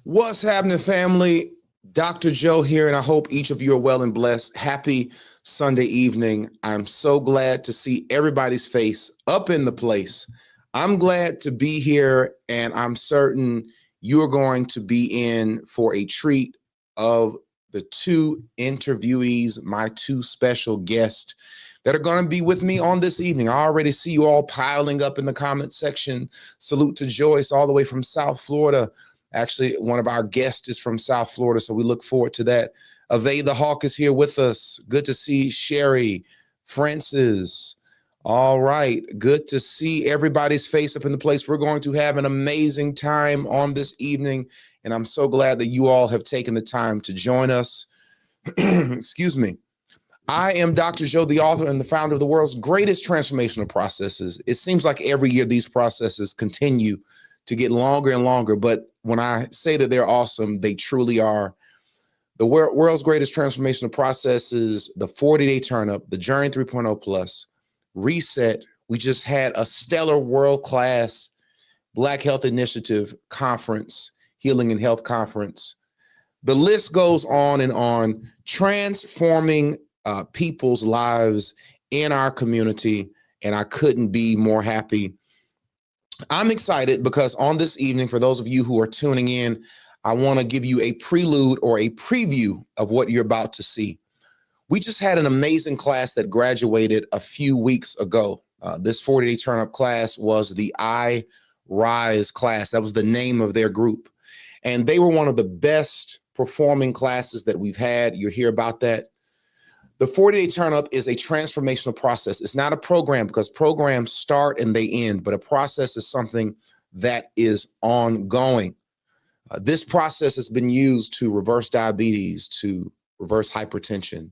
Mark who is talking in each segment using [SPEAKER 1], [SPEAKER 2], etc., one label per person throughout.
[SPEAKER 1] What's happening, family? Dr. Joe here, and I hope each of you are well and blessed. Happy Sunday evening. I'm so glad to see everybody's face up in the place. I'm glad to be here, and I'm certain you're going to be in for a treat of the two interviewees, my two special guests that are going to be with me on this evening. I already see you all piling up in the comment section. Salute to Joyce all the way from South Florida. Actually, one of our guests is from South Florida, so we look forward to that. Ave the Hawk is here with us. Good to see Sherry, Francis. All right, good to see everybody's face up in the place. We're going to have an amazing time on this evening, and I'm so glad that you all have taken the time to join us. Excuse me. I am Dr. Joe, the author and the founder of the world's greatest transformational processes. It seems like every year these processes continue to get longer and longer, but when I say that they're awesome, they truly are. The world's greatest transformational processes, the 40-day turn up, the Journey 3.0 plus, Reset. We just had a stellar world-class Black Health Initiative conference, Healing and Health Conference. The list goes on and on, transforming people's lives in our community, and I couldn't be more happy. I'm excited because on this evening, for those of you who are tuning in, I want to give you a prelude or a preview of what you're about to see. We just had an amazing class that graduated a few weeks ago. This 40-day turn-up class was the I Rise class. That was the name of their group. And they were one of the best performing classes that we've had. You'll hear about that. The 40-day turn-up is a transformational process. It's not a program because programs start and they end, but a process is something that is ongoing. This process has been used to reverse diabetes, to reverse hypertension,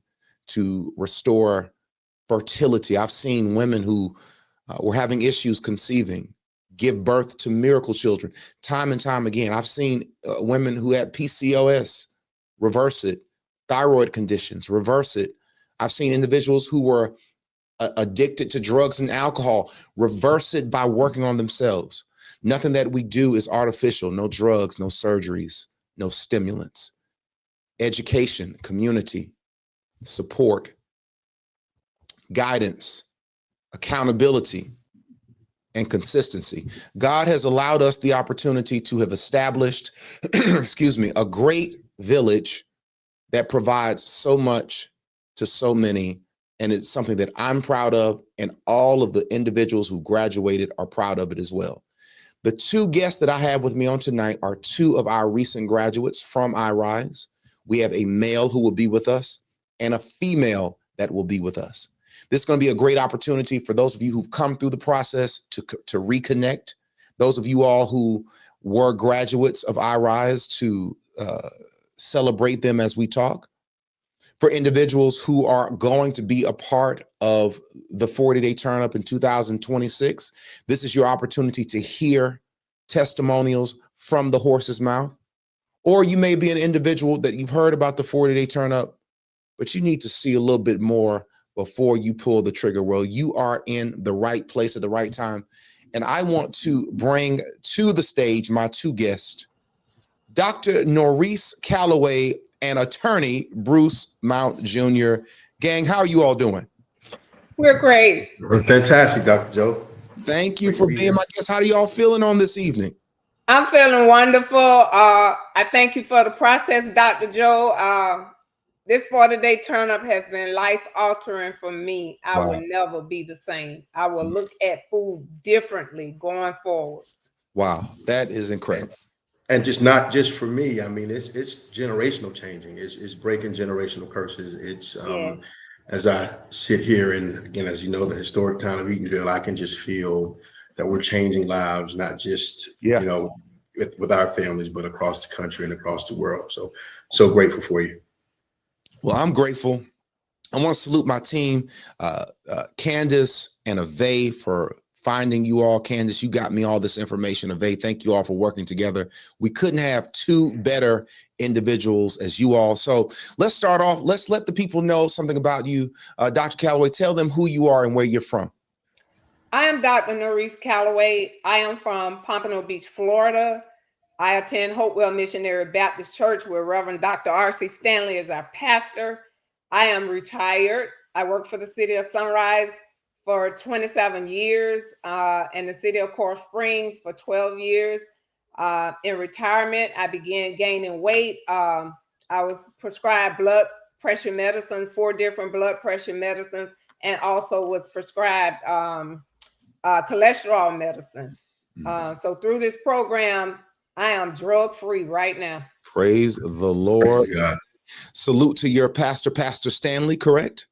[SPEAKER 1] to restore fertility. I've seen women who were having issues conceiving, give birth to miracle children time and time again. I've seen women who had PCOS reverse it, thyroid conditions, reverse it. I've seen individuals who were addicted to drugs and alcohol reverse it by working on themselves. Nothing that we do is artificial. No drugs, no surgeries, no stimulants. Education, community, support, guidance, accountability, and consistency. God has allowed us the opportunity to have established, excuse me, a great village that provides so much to so many, and it's something that I'm proud of, and all of the individuals who graduated are proud of it as well. The two guests that I have with me on tonight are two of our recent graduates from iRise. We have a male who will be with us and a female that will be with us. This is going to be a great opportunity for those of you who've come through the process to reconnect. Those of you all who were graduates of iRise to celebrate them as we talk. For individuals who are going to be a part of the 40-day turn up in 2026, this is your opportunity to hear testimonials from the horse's mouth. Or you may be an individual that you've heard about the 40-day turn up, but you need to see a little bit more before you pull the trigger. Well, you are in the right place at the right time. And I want to bring to the stage my two guests, Dr. Norris Calloway and attorney Bruce Mount Jr. Gang, how are you all doing?
[SPEAKER 2] We're great.
[SPEAKER 3] We're fantastic, Dr. Joe.
[SPEAKER 1] Thank you for being my guest. How are you all feeling on this evening?
[SPEAKER 2] I'm feeling wonderful. I thank you for the process, Dr. Joe. This 40-day turn up has been life altering for me. I will never be the same. I will look at food differently going forward.
[SPEAKER 1] Wow, that is incredible.
[SPEAKER 3] And just not just for me. I mean, it's generational changing. It's breaking generational curses. It's
[SPEAKER 2] Yes.
[SPEAKER 3] As I sit here and again, as you know, the historic town of Eatonville, I can just feel that we're changing lives, not just you know with our families, but across the country and across the world. So grateful for you.
[SPEAKER 1] Well, I'm grateful. I want to salute my team, Candace and Ave, for finding you all. Candace, you got me all this information. Ave, thank you all for working together. We couldn't have two better individuals as you all. So let's start off. Let's let the people know something about you. Dr. Calloway, tell them who you are and where you're from.
[SPEAKER 2] I am Dr. Norris Calloway. I am from Pompano Beach, Florida. I attend Hopewell Missionary Baptist Church, where Reverend Dr. R.C. Stanley is our pastor. I am retired. I worked for the city of Sunrise for 27 years, and the city of Coral Springs for 12 years. In retirement, I began gaining weight. I was prescribed blood pressure medicines, 4 different blood pressure medicines, and also was prescribed cholesterol medicine. So through this program, I am drug-free right now.
[SPEAKER 1] Praise the Lord. Salute to your pastor, Pastor Stanley, correct?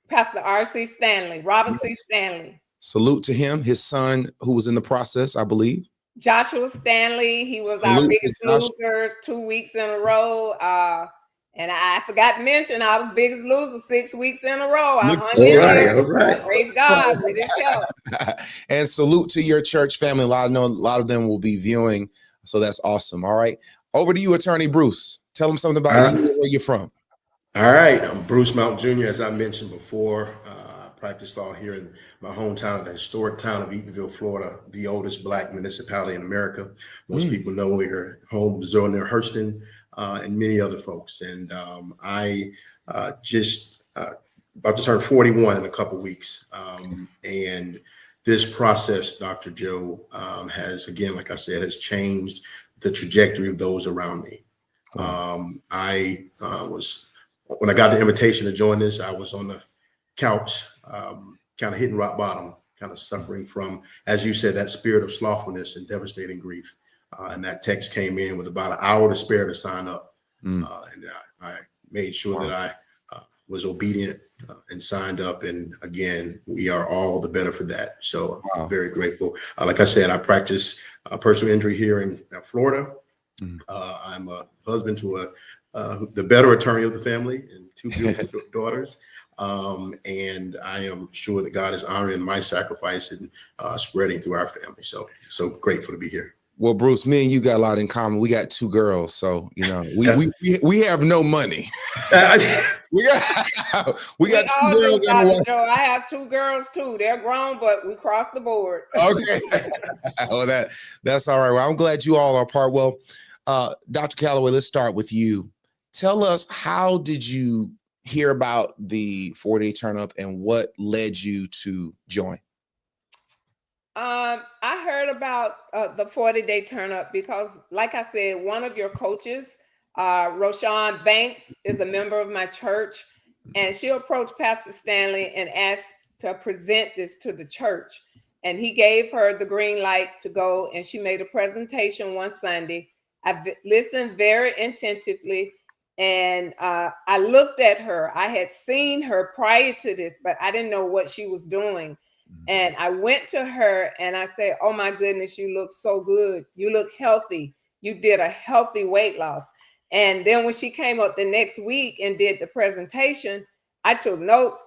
[SPEAKER 2] Pastor R.C. Stanley, Robert C. Stanley.
[SPEAKER 1] Salute to him, his son, who was in the process, I believe.
[SPEAKER 2] Joshua Stanley, he was our biggest loser 2 weeks in a row. And I forgot to mention, I was biggest loser 6 weeks in a row. I hung in there. All right. Praise God with his help.
[SPEAKER 1] And salute to your church family. I know a lot of them will be viewing, so that's awesome. All right. Over to you, Attorney Bruce. Tell them something about you and where you're from.
[SPEAKER 3] All right. I'm Bruce Mount Jr., as I mentioned before. I practice law here in my hometown, the historic town of Eatonville, Florida, the oldest Black municipality in America. Most people know we're home, Zora Neale Hurston, and many other folks. And I just about to turn 41 in a couple of weeks. And this process, Dr. Joe, has, again, like I said, has changed the trajectory of those around me. When I got the invitation to join this, I was on the couch, kind of hitting rock bottom, kind of suffering from, as you said, that spirit of slothfulness and devastating grief. And that text came in with about an hour to spare to sign up. And I made sure that I was obedient and signed up. And again, we are all the better for that. So I'm very grateful. Like I said, I practice personal injury here in Florida. I'm a husband to the better attorney of the family and 2 beautiful daughters. And I am sure that God is honoring my sacrifice and spreading through our family. So grateful to be here.
[SPEAKER 1] Well, Bruce, me and you got a lot in common. We got 2 girls, so you know we have no money. we got 2 girls.
[SPEAKER 2] Joe, I have 2 girls too. They're grown, but we cross the board.
[SPEAKER 1] Okay. Oh, that's all right. Well, I'm glad you all are part. Well, Dr. Calloway, let's start with you. Tell us, how did you hear about the 4-day turn up and what led you to join?
[SPEAKER 2] I heard about the 40-day turn up because, like I said, one of your coaches, Roshan Banks, is a member of my church, and she approached Pastor Stanley and asked to present this to the church. And he gave her the green light to go, and she made a presentation one Sunday. I listened very attentively, and I looked at her. I had seen her prior to this, but I didn't know what she was doing. And I went to her and I said, "Oh my goodness, you look so good. You look healthy. You did a healthy weight loss." And then when she came up the next week and did the presentation, I took notes.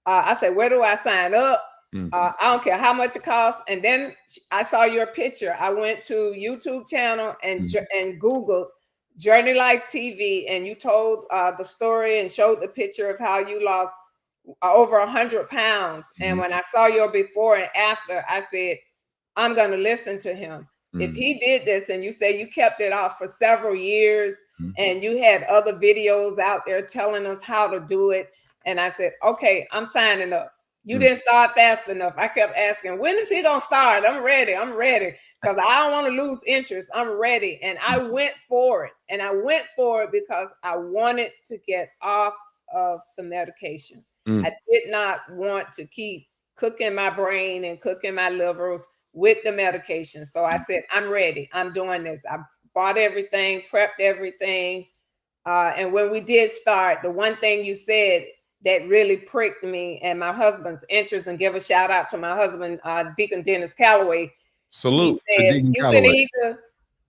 [SPEAKER 2] I said, "Where do I sign up? I don't care how much it costs." And then I saw your picture. I went to YouTube channel and Googled Journey Life TV, and you told the story and showed the picture of how you lost over 100 pounds. And when I saw your before and after, I said, I'm going to listen to him. If he did this, and you say you kept it off for several years and you had other videos out there telling us how to do it. And I said, okay, I'm signing up. You didn't start fast enough. I kept asking, when is he going to start? I'm ready. Because I don't want to lose interest. I'm ready. And I went for it. And I went for it because I wanted to get off of the medication. I did not want to keep cooking my brain and cooking my livers with the medication. So I said, I'm ready. I'm doing this. I bought everything, prepped everything. And when we did start, the one thing you said that really pricked me and my husband's interest, and give a shout out to my husband, Deacon Dennis Calloway.
[SPEAKER 1] Salute
[SPEAKER 2] to Deacon Calloway. You can either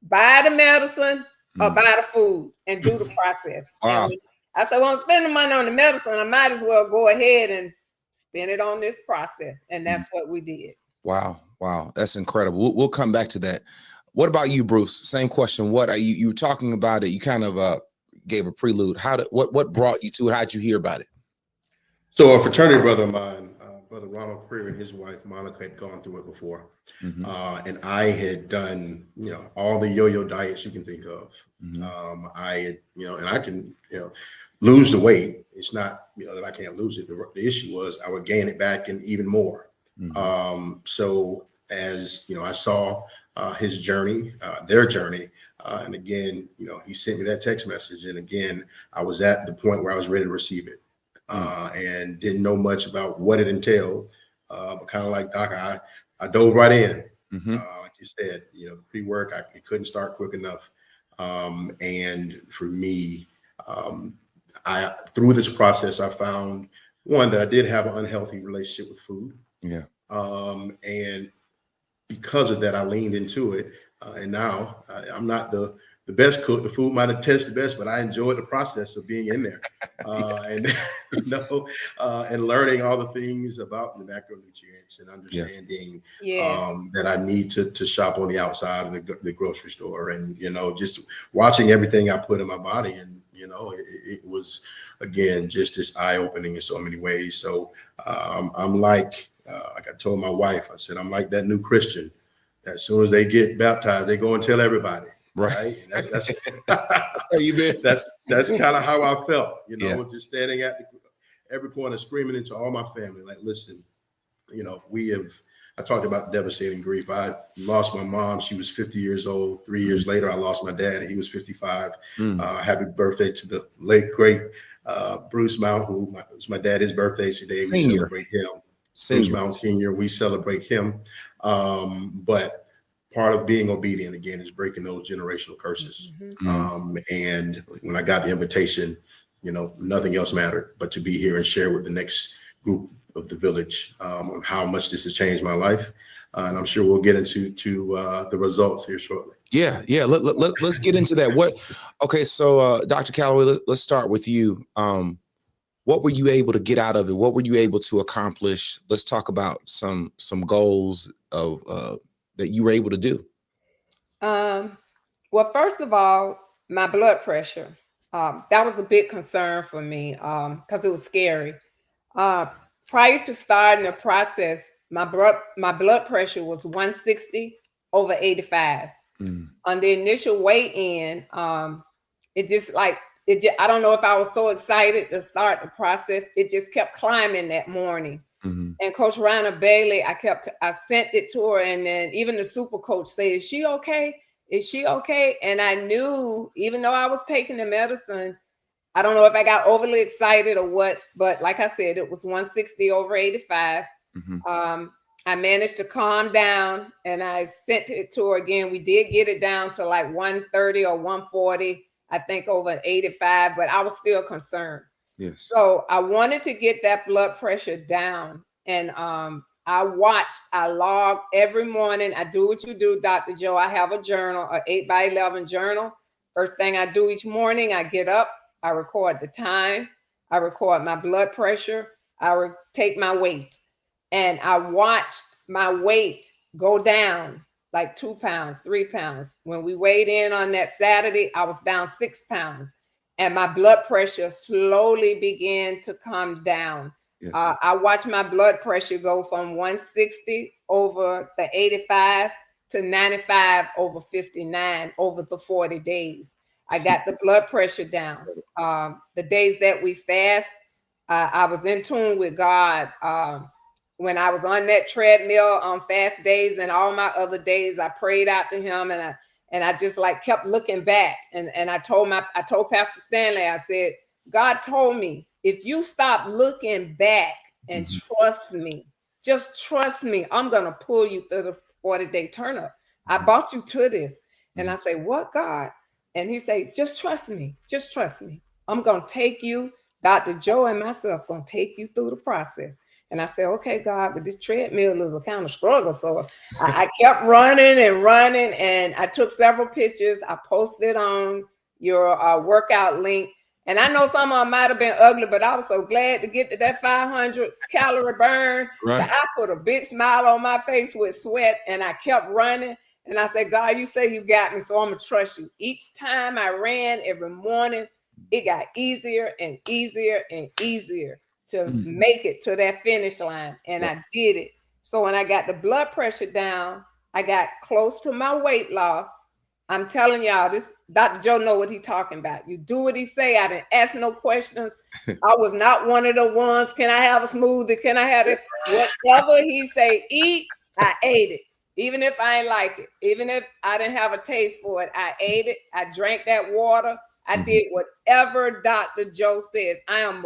[SPEAKER 2] buy the medicine or buy the food and do the process.
[SPEAKER 1] Wow.
[SPEAKER 2] I said, well, I'm spending money on the medicine. I might as well go ahead and spend it on this process. And that's what we did. Wow.
[SPEAKER 1] That's incredible. We'll come back to that. What about you, Bruce? Same question. What are you were talking about it? You kind of gave a prelude. What brought you to it? How'd you hear about it?
[SPEAKER 3] So a fraternity brother of mine, Brother Ronald Freer and his wife Monica had gone through it before,
[SPEAKER 1] Mhm.
[SPEAKER 3] and I had done, all the yo-yo diets you can think of.
[SPEAKER 1] Mhm.
[SPEAKER 3] I had, and I can, lose the weight. It's not, that I can't lose it. The issue was I would gain it back and even more.
[SPEAKER 1] Mhm.
[SPEAKER 3] So as I saw his journey, their journey, and again, he sent me that text message, and again, I was at the point where I was ready to receive it. And didn't know much about what it entailed, but kind of like Doc, I dove right in.
[SPEAKER 1] Mhm.
[SPEAKER 3] Like you said, the pre-work, I couldn't start quick enough. And for me, through this process, I found one that I did have an unhealthy relationship with food.
[SPEAKER 1] Yeah.
[SPEAKER 3] And because of that, I leaned into it. And now I'm not the best cook. The food might have tasted the best, but I enjoyed the process of being in there and and learning all the things about the macronutrients and understanding
[SPEAKER 2] Yes.
[SPEAKER 3] that I need to shop on the outside of the grocery store, and just watching everything I put in my body, and it was again just this eye opening in so many ways. So I'm like I told my wife, I said I'm like that new Christian. As soon as they get baptized, they go and tell everybody. Right. And that's
[SPEAKER 1] How you been?
[SPEAKER 3] that's kind of how I felt,
[SPEAKER 1] Yeah.
[SPEAKER 3] just standing at every corner, screaming into all my family, like, listen, I talked about devastating grief. I lost my mom. She was 50 years old. 3 years later, I lost my dad. He was 55. Happy birthday to the late, great Bruce Mount, who it's my dad's birthday today. We
[SPEAKER 1] Senior.
[SPEAKER 3] celebrate him.
[SPEAKER 1] Senior.
[SPEAKER 3] Bruce Mount Sr., we celebrate him. But part of being obedient, again, is breaking those generational curses. And when I got the invitation, nothing else mattered but to be here and share with the next group of the village on how much this has changed my life. And I'm sure we'll get into the results here shortly.
[SPEAKER 1] Yeah. Let's get into that. Okay, so Dr. Calloway, let's start with you. What were you able to get out of it? What were you able to accomplish? Let's talk about some goals of that you were able to do.
[SPEAKER 2] Well, first of all, my blood pressure. That was a big concern for me because it was scary. Prior to starting the process, my blood pressure was 160 over 85. On the initial weigh-in, I don't know if I was so excited to start the process. It just kept climbing that morning. And Coach Rana Bailey, I sent it to her, and then even the super coach said, "Is she okay? Is she okay?" And I knew, even though I was taking the medicine, I don't know if I got overly excited or what, but like I said, it was 160 over 85. I managed to calm down, and I sent it to her again. We did get it down to like 130 or 140, I think, over 85, but I was still concerned.
[SPEAKER 1] Yes.
[SPEAKER 2] So I wanted to get that blood pressure down. And I log every morning. I do what you do, Dr. Joe. I have a journal, an 8x11 journal. First thing I do each morning, I get up, I record the time, I record my blood pressure, I take my weight. And I watched my weight go down like 2 pounds, 3 pounds. When we weighed in on that Saturday, I was down 6 pounds. And my blood pressure slowly began to come down.
[SPEAKER 1] Yes.
[SPEAKER 2] I watched my blood pressure go from 160 over the 85 to 95 over 59 over the 40 days. I got the blood pressure down. The days that we fast, I was in tune with God. When I was on that treadmill on fast days and all my other days, I prayed out to him, and I just like kept looking back. And I told Pastor Stanley, I said, God told me, if you stop looking back and trust me, just trust me, I'm going to pull you through the 40-day turn-up. I brought you to this. And I say, what, God? And he said, just trust me. Just trust me. I'm going to take you, Dr. Joe and myself, going to take you through the process. And I said, okay, God, but this treadmill is a kind of struggle. So I kept running, and I took several pictures. I posted on your workout link. And I know some of them might have been ugly, but I was so glad to get to that 500 calorie burn.
[SPEAKER 1] Right.
[SPEAKER 2] I put a big smile on my face with sweat, and I kept running. And I said, God, you say you got me, so I'm going to trust you. Each time I ran every morning, it got easier and easier and easier to make it to that finish line. And I did it. So when I got the blood pressure down, I got close to my weight loss. I'm telling y'all, this Dr. Joe know what he's talking about. You do what he say. I didn't ask no questions. I was not one of the ones. Can I have a smoothie? Can I have it? Whatever he say, eat, I ate it. Even if I ain't like it, even if I didn't have a taste for it, I ate it. I drank that water. I did whatever Dr. Joe says. I am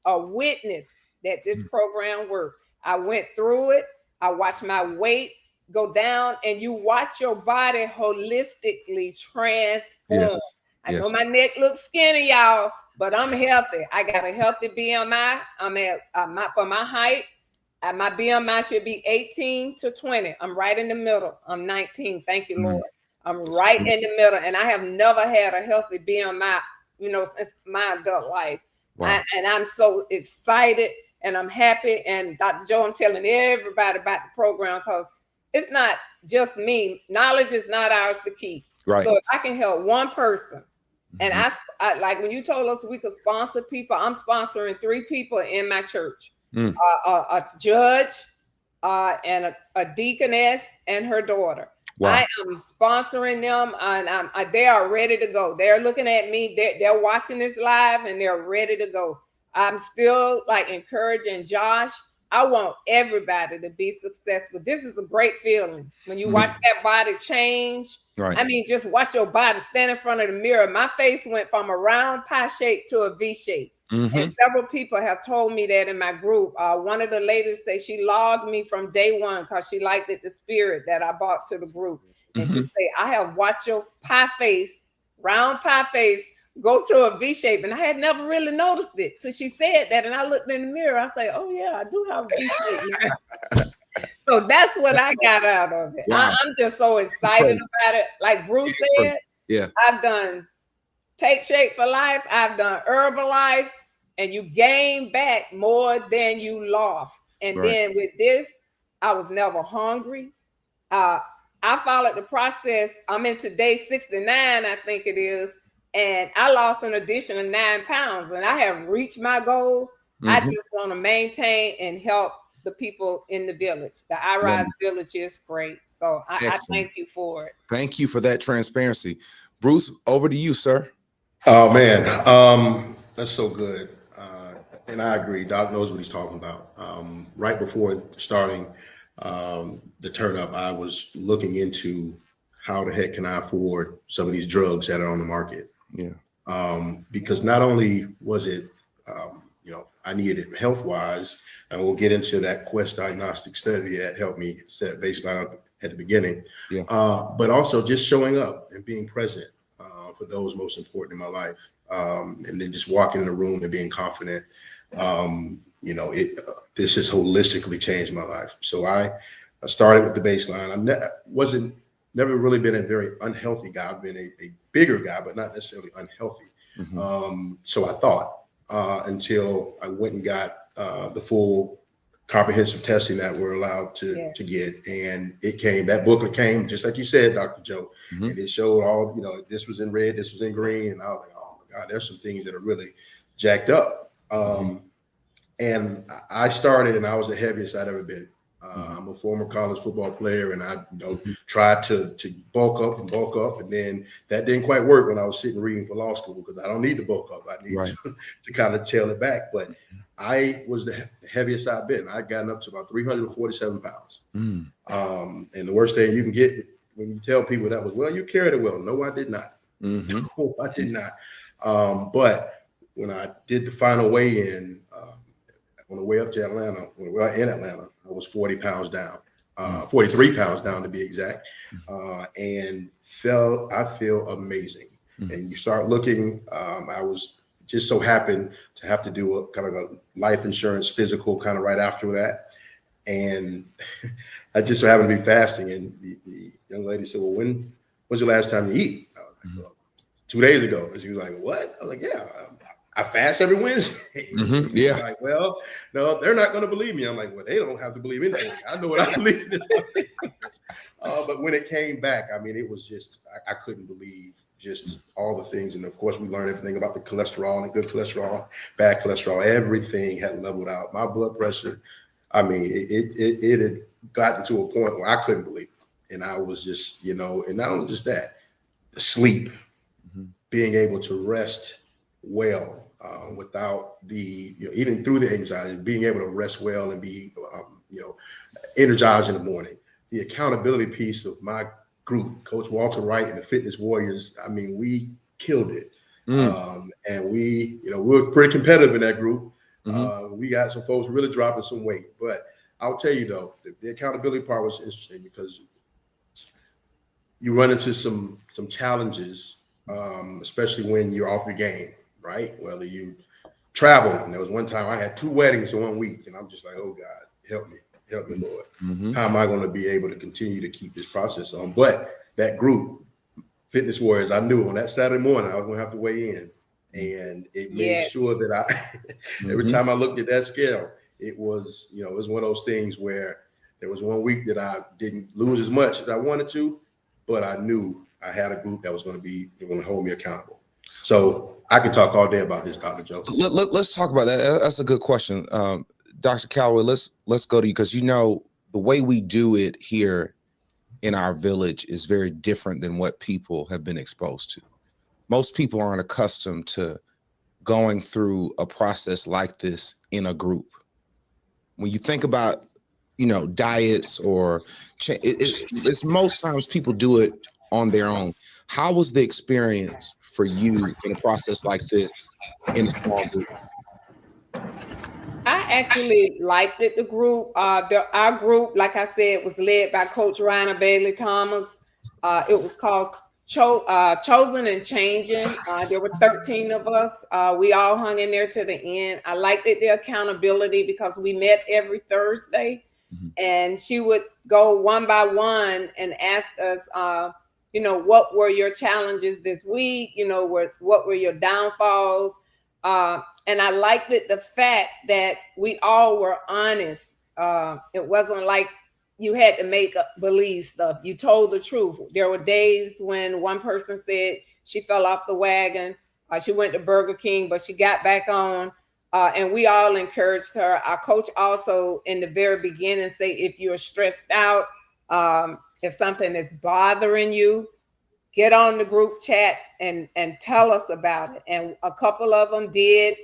[SPEAKER 2] a witness that this program worked. I went through it. I watched my weight go down, and you watch your body holistically transform. I know my neck looks skinny, y'all, but I'm healthy. I got a healthy BMI. I'm at for my height. My BMI should be 18 to 20. I'm right in the middle. I'm 19. Thank you, Lord. I'm right in the middle, and I have never had a healthy BMI, since my adult life. Wow. And I'm so excited, and I'm happy. And Dr. Joe, I'm telling everybody about the program because it's not just me. Knowledge is not ours to keep. Right. So if I can help one person, and I like when you told us we could sponsor people, I'm sponsoring 3 people in my church. A judge and a deaconess and her daughter. Wow. I am sponsoring them, and they are ready to go. They're looking at me. They're watching this live, and they're ready to go. I'm still encouraging Josh. I want everybody to be successful. This is a great feeling when you watch that body change. Right. I mean, just watch your body stand in front of the mirror. My face went from a round pie shape to a V shape. And several people have told me that in my group. One of the ladies said she logged me from day one because she liked the spirit that I brought to the group. And she said, I have watched your pie face, round pie face, go to a V shape. And I had never really noticed it till she said that. And I looked in the mirror. I said, oh, yeah, I do have a V shape. So that's what I got out of it. Wow. I'm just so excited about it. Like Bruce said, I've done Take Shape for Life. I've done Herbalife, and you gain back more than you lost. And then with this, I was never hungry. I followed the process. I'm into day 69, I think it is. And I lost an additional 9 pounds, and I have reached my goal. I just want to maintain and help the people in the village. The iRise Village is great. So I thank you for it.
[SPEAKER 1] Thank you for that transparency. Bruce, over to you, sir.
[SPEAKER 3] Oh, man. That's so good. And I agree. Doc knows what he's talking about. Right before starting the turn up, I was looking into how the heck can I afford some of these drugs that are on the market? Because not only was it, I needed it health-wise, and we'll get into that Quest diagnostic study that helped me set baseline at the beginning, but also just showing up and being present for those most important in my life. And then just walking in the room and being confident. This has holistically changed my life. So I started with the baseline. I never really been a very unhealthy guy. I've been a bigger guy, but not necessarily unhealthy. So I thought until I went and got the full comprehensive testing that we're allowed to get. And that booklet came, just like you said, Dr. Joe, and it showed all, this was in red, this was in green. And I was like, oh my God, there's some things that are really jacked up. And I started, and I was the heaviest I'd ever been. I'm a former college football player, and I tried to bulk up, and then that didn't quite work when I was sitting reading for law school, because I don't need to bulk up. I need to kind of tail it back. But I was the heaviest I've been. I'd gotten up to about 347 pounds. And the worst thing you can get when you tell people that was, well, you carried it well. No, I did not. No, I did not. But when I did the final weigh-in, on the way up to Atlanta, when we were in Atlanta, I was 40 pounds down, 43 pounds down to be exact, and I feel amazing. And you start looking, I was just so happened to have to do a kind of a life insurance physical kind of right after that. And I just so happened to be fasting. And the young lady said, well, when's the last time you eat? I was like, well, 2 days ago. And she was like, what? I was like, yeah. I fast every Wednesday. Like, well, no, they're not going to believe me. I'm like, well, they don't have to believe anything. I know what I believe. But when it came back, I mean, it was just, I couldn't believe just all the things. And of course, we learned everything about the cholesterol and good cholesterol, bad cholesterol. Everything had leveled out. My blood pressure, I mean, it had gotten to a point where I couldn't believe it. And I was just, and not only just that, the sleep, being able to rest well without the, even through the anxiety, being able to rest well and be, energized in the morning. The accountability piece of my group, Coach Walter Wright and the Fitness Warriors, I mean, we killed it. And we were pretty competitive in that group. We got some folks really dropping some weight. But I'll tell you, though, the accountability part was interesting because you run into some challenges, especially when you're off your game, right? Whether you travel. And there was one time I had 2 weddings in 1 week, and I'm just like, oh, God, help me, Lord. How am I going to be able to continue to keep this process on? But that group, Fitness Warriors, I knew on that Saturday morning I was going to have to weigh in. And it made sure that I, every time I looked at that scale, it was, it was one of those things where there was 1 week that I didn't lose as much as I wanted to, but I knew I had a group that was going to hold me accountable. So I can talk all day about this, Dr. Joe.
[SPEAKER 1] Let's talk about that. That's a good question. Dr. Calloway, let's go to you, because the way we do it here in our village is very different than what people have been exposed to. Most people aren't accustomed to going through a process like this in a group. When you think about, diets or it's most times people do it on their own. How was the experience for you in a process like this in a small group?
[SPEAKER 2] I actually liked it. The group, our group, like I said, was led by Coach Rainer Bailey Thomas. It was called Chosen and Changing. There were 13 of us. We all hung in there to the end. I liked it, the accountability, because we met every Thursday, and she would go one by one and ask us, what were your challenges this week? What were your downfalls? And I liked it, the fact that we all were honest. It wasn't like you had to make up believe stuff. You told the truth. There were days when one person said she fell off the wagon. She went to Burger King, but she got back on. And we all encouraged her. Our coach also, in the very beginning, say, if you're stressed out, if something is bothering you, get on the group chat and tell us about it. And a couple of them did.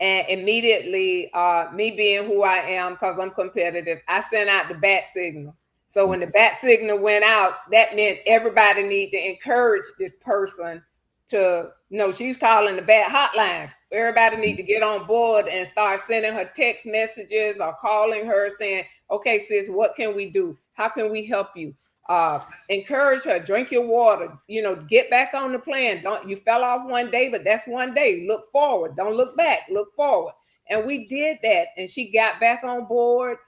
[SPEAKER 2] And immediately, me being who I am, because I'm competitive, I sent out the bat signal. So when the bat signal went out, that meant everybody need to encourage this person to, she's calling the bat hotline. Everybody need to get on board and start sending her text messages or calling her saying, okay, sis, what can we do? How can we help you? Encourage her, drink your water, get back on the plan. You fell off one day, but that's one day. Look forward. Don't look back, look forward. And we did that. And she got back on board.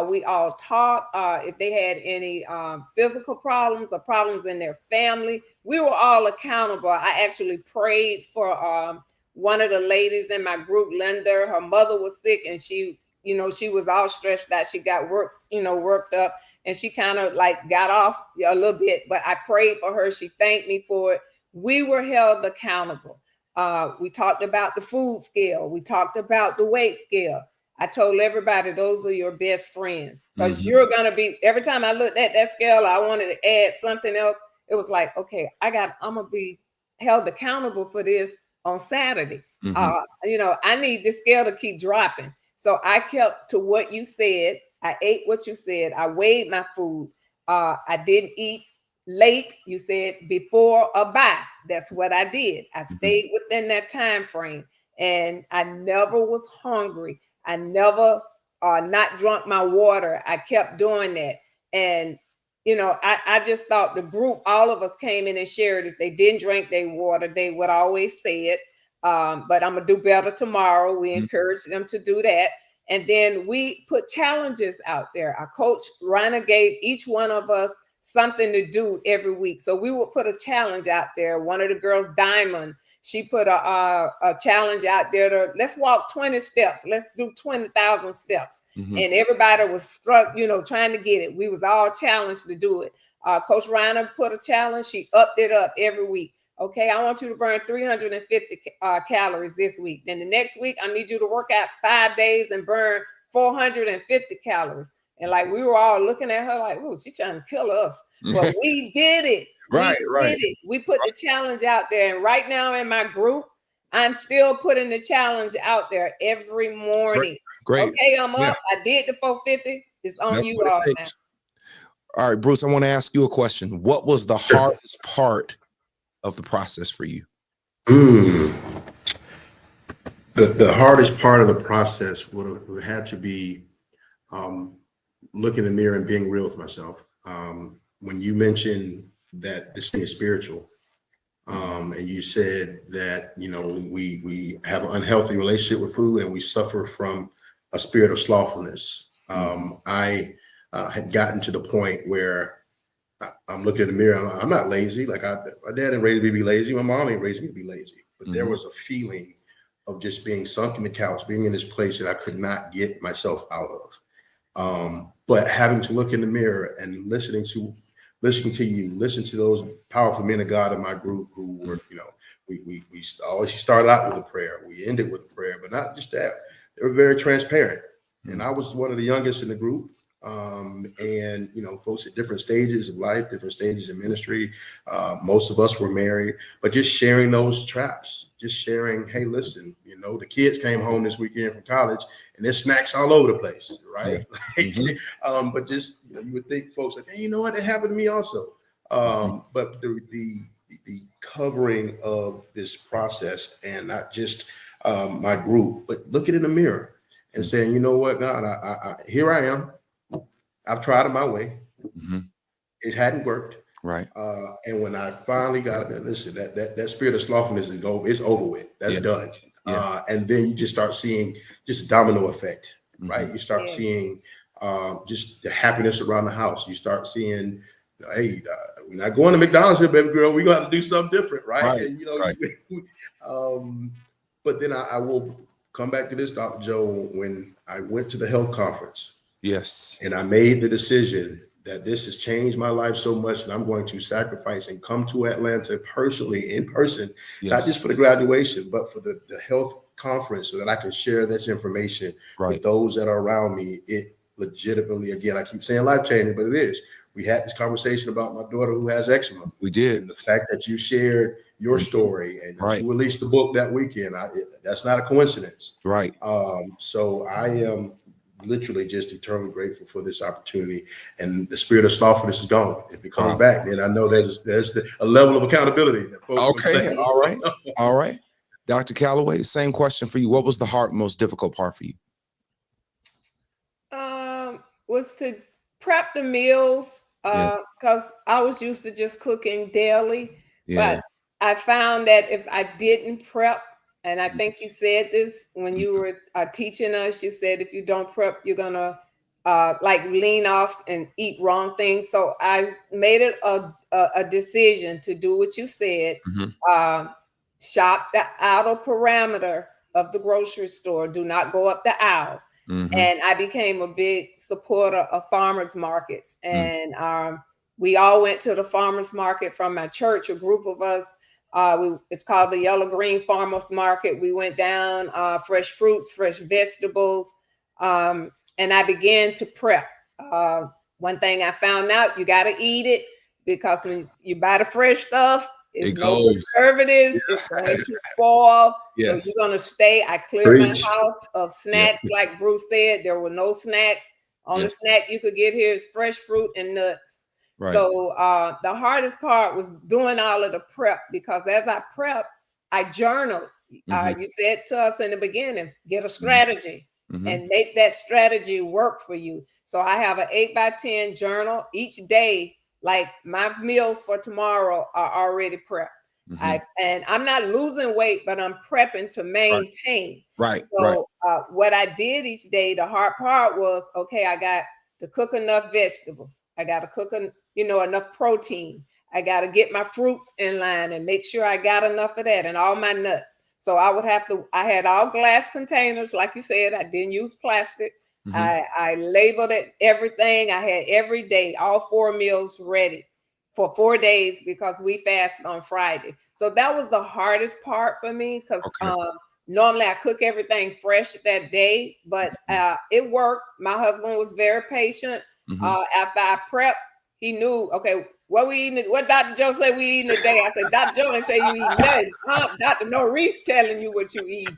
[SPEAKER 2] We all talked. If they had any physical problems or problems in their family, we were all accountable. I actually prayed for one of the ladies in my group, Linda. Her mother was sick, and she was all stressed out. She got worked up. And she kind of got off a little bit, but I prayed for her. She thanked me for it. We were held accountable. We talked about the food scale. We talked about the weight scale. I told everybody those are your best friends, because you're going to be, every time I looked at that scale, I wanted to add something else. It was like, okay, I'm going to be held accountable for this on Saturday. I need this scale to keep dropping. So I kept to what you said. I ate what you said. I weighed my food. I didn't eat late. You said before or by. That's what I did. I stayed within that time frame, and I never was hungry. I never not drunk my water. I kept doing that. And, I just thought the group, all of us came in and shared. If they didn't drink their water, they would always say it. But I'm going to do better tomorrow. We encourage them to do that. And then we put challenges out there. Our coach, Rainer, gave each one of us something to do every week. So we would put a challenge out there. One of the girls, Diamond, she put a challenge out there to, let's walk 20 steps. Let's do 20,000 steps. And everybody was struck, trying to get it. We was all challenged to do it. Coach Rainer put a challenge. She upped it up every week. Okay, I want you to burn 350 calories this week. Then the next week, I need you to work out 5 days and burn 450 calories. And like we were all looking at her like, "Ooh, she's trying to kill us." But we did it.
[SPEAKER 1] Right.
[SPEAKER 2] We put the challenge out there. And right now in my group, I'm still putting the challenge out there every morning.
[SPEAKER 1] Great.
[SPEAKER 2] Okay, I'm up. I did the 450. It's on
[SPEAKER 1] That's
[SPEAKER 2] you
[SPEAKER 1] what
[SPEAKER 2] all
[SPEAKER 1] it
[SPEAKER 2] now.
[SPEAKER 1] takes. All right, Bruce, I want to ask you a question. What was the hardest part of the process for you?
[SPEAKER 3] The hardest part of the process would have had to be looking in the mirror and being real with myself. When you mentioned that this thing is spiritual, and you said that, you know, we have an unhealthy relationship with food and we suffer from a spirit of slothfulness. I had gotten to the point where I'm looking in the mirror. I'm not lazy. Like my dad didn't raise me to be lazy. My mom ain't raised me to be lazy. But there was a feeling of just being sunk in the couch, being in this place that I could not get myself out of. But having to look in the mirror and listening to you, listen to those powerful men of God in my group who were, you know, we always started out with a prayer. We ended with a prayer, but not just that. They were very transparent. And I was one of the youngest in the group. And, you know, folks at different stages of life, different stages of ministry. Most of us were married, but just sharing those traps, just sharing, hey, listen, you know, the kids came home this weekend from college and there's snacks all over the place, right? But just, you know, you would think folks like, hey, you know what, it happened to me also. But the covering of this process, and not just my group, but looking in the mirror and saying, you know what, God, I here I am. I've tried it my way. It hadn't worked.
[SPEAKER 1] Right.
[SPEAKER 3] And when I finally got it, listen, that spirit of slothfulness is over. It's over with. That's done. And then you just start seeing just a domino effect, right? You start seeing just the happiness around the house. You start seeing, hey, we're not going to McDonald's here, baby girl. We're going to have to do something different, right? And, you know, but then I will come back to this, Dr. Joe, when I went to the health conference.
[SPEAKER 1] Yes.
[SPEAKER 3] And I made the decision that this has changed my life so much that I'm going to sacrifice and come to Atlanta personally, in person, not just for the graduation, but for the health conference, so that I can share this information with those that are around me. It legitimately, again, I keep saying life-changing, but it is. We had this conversation about my daughter who has eczema.
[SPEAKER 1] We did.
[SPEAKER 3] And the fact that you shared your story and you released the book that weekend, that's not a coincidence. Right. So I am literally just eternally grateful for this opportunity, and the spirit of slothfulness is gone. If it comes back, then I know there's a level of accountability that folks
[SPEAKER 1] all right. Dr. Calloway, same question for you. What was the most difficult part for you?
[SPEAKER 2] Was to prep the meals, because I was used to just cooking daily. But I found that if I didn't prep, and I think you said this when you were teaching us, you said if you don't prep, you're gonna like lean off and eat wrong things. So I made it a decision to do what you said. Shop the outer parameter of the grocery store. Do not go up the aisles. And I became a big supporter of farmers markets. And we all went to the farmers market from my church, a group of us. It's called the Yellow Green Farmers Market. We went down, fresh fruits, fresh vegetables, and I began to prep. One thing I found out, you got to eat it, because when you buy the fresh stuff, it's no preservatives, it's going to spoil. So you're going to stay. I cleared my house of snacks. Like Bruce said, there were no snacks. Only snack you could get here is fresh fruit and nuts. So the hardest part was doing all of the prep, because as I prep, I journaled. You said to us in the beginning, get a strategy and make that strategy work for you. So I have an 8x10 journal each day. Like my meals for tomorrow are already prepped. And I'm not losing weight, but I'm prepping to maintain. So what I did each day, the hard part was, okay, I got to cook enough vegetables. I got to cook enough protein. I got to get my fruits in line and make sure I got enough of that, and all my nuts. So I had all glass containers. Like you said, I didn't use plastic. I labeled it, everything. I had every day, all 4 meals ready for 4 days, because we fast on Friday. So that was the hardest part for me because
[SPEAKER 1] Okay.
[SPEAKER 2] normally I cook everything fresh that day, but it worked. My husband was very patient. After I prepped, he knew, okay, what we eating? What Dr. Joe said we eating today? I said, Dr. Joe didn't say you eat nothing. Dr. Norris telling you what you eat.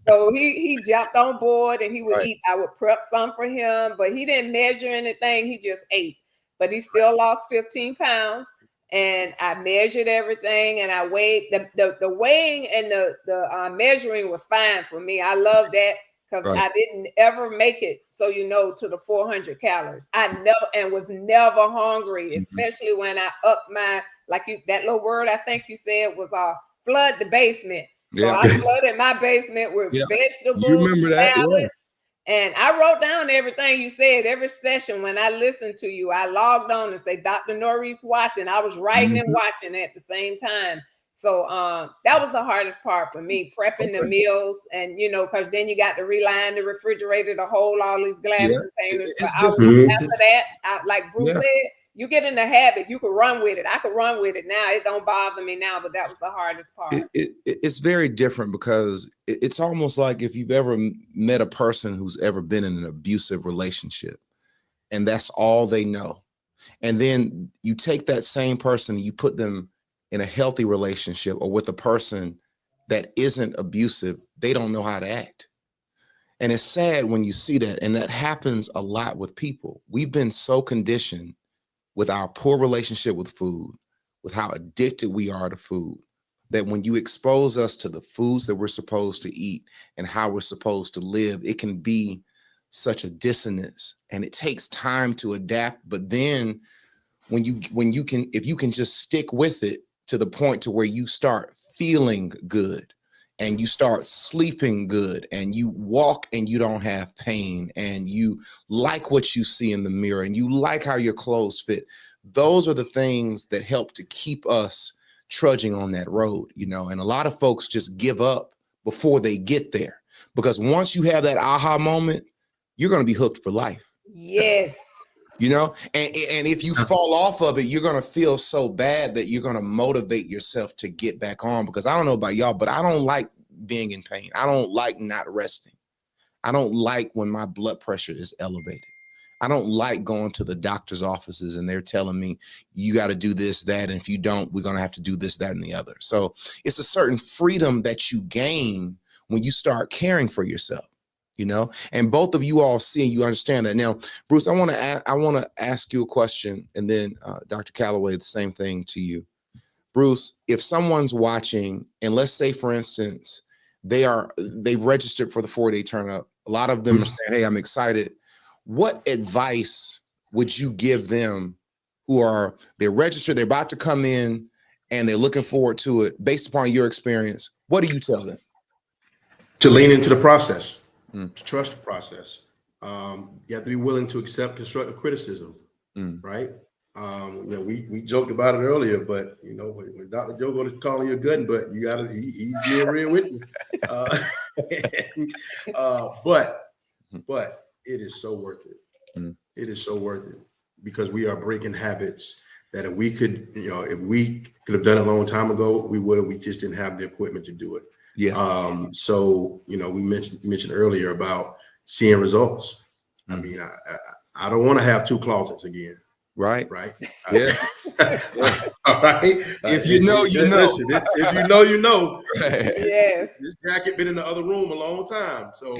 [SPEAKER 2] So he jumped on board and he would eat. I would prep some for him, but he didn't measure anything. He just ate. But he still lost 15 pounds. And I measured everything and I weighed. The weighing and the measuring was fine for me. I love that because I didn't ever make it, so to the 400 calories. I never and was never hungry, especially when I upped my, that little word I think you said was flood the basement. So I flooded my basement with vegetables.
[SPEAKER 1] You remember that?
[SPEAKER 2] Salad, and I wrote down everything you said. Every session when I listened to you, I logged on and say, Dr. Norris watching. I was writing and watching at the same time. So that was the hardest part for me, prepping the meals. And, because then you got to reline the refrigerator to hold all these glass containers. But after that, like Bruce said, you get in the habit, you could run with it. I could run with it now. It don't bother me now, but that was the hardest part.
[SPEAKER 1] It's very different because it's almost like if you've ever met a person who's ever been in an abusive relationship and that's all they know. And then you take that same person, you put them in a healthy relationship or with a person that isn't abusive, they don't know how to act. And it's sad when you see that. And that happens a lot with people. We've been so conditioned with our poor relationship with food, with how addicted we are to food, that when you expose us to the foods that we're supposed to eat and how we're supposed to live, it can be such a dissonance and it takes time to adapt. But then if you can just stick with it to the point to where you start feeling good and you start sleeping good and you walk and you don't have pain and you like what you see in the mirror and you like how your clothes fit. Those are the things that help to keep us trudging on that road, and a lot of folks just give up before they get there because once you have that aha moment, you're going to be hooked for life.
[SPEAKER 2] Yes.
[SPEAKER 1] And if you fall off of it, you're going to feel so bad that you're going to motivate yourself to get back on, because I don't know about y'all, but I don't like being in pain. I don't like not resting. I don't like when my blood pressure is elevated. I don't like going to the doctor's offices and they're telling me you got to do this, that, and if you don't, we're going to have to do this, that, and the other. So it's a certain freedom that you gain when you start caring for yourself. And both of you all see and you understand that. Now, Bruce, I want to ask you a question, and then Dr. Calloway, the same thing to you. Bruce, if someone's watching, and let's say, for instance, they've registered for the 4-day turn up, a lot of them are saying, hey, I'm excited. What advice would you give them they're registered, they're about to come in, and they're looking forward to it? Based upon your experience, what do you tell them?
[SPEAKER 3] To lean into the process. To trust the process. You have to be willing to accept constructive criticism, right? We joked about it earlier, but when Dr. Joe goes to calling you a good, but you gotta he's being real with you. But it is so worth it. It is so worth it because we are breaking habits that if we could have done it a long time ago, we would have. We just didn't have the equipment to do it. Yeah. So we mentioned earlier about seeing results. I mean, I don't want to have 2 closets again. Right. Yeah. All right.
[SPEAKER 1] If you know, you know.
[SPEAKER 3] Listen, if you know, you know.
[SPEAKER 2] Yes.
[SPEAKER 3] This jacket been in the other room a long time. So